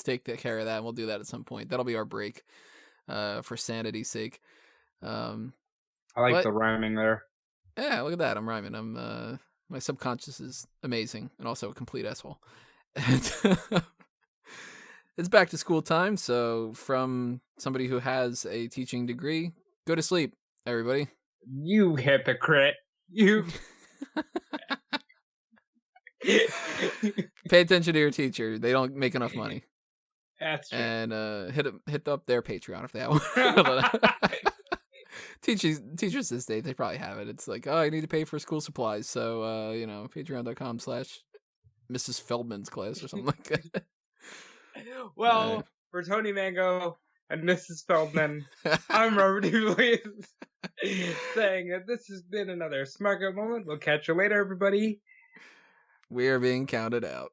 take care of that, and we'll do that at some point. That'll be our break for sanity's sake. I like the rhyming there. Yeah, look at that. I'm rhyming. My subconscious is amazing and also a complete asshole. It's back to school time, so from somebody who has a teaching degree, go to sleep, everybody. You hypocrite. You. Pay attention to your teacher. They don't make enough money. That's true. And hit up their Patreon if they have one. Teachers this day, they probably have it. It's like, oh, I need to pay for school supplies, so patreon.com/Mrs. Feldman's class or something like that. Well, for Tony Mango and Mrs. Feldman, I'm Robert DeVlies, saying that this has been another Smark Out Moment. We'll catch you later, everybody. We are being counted out.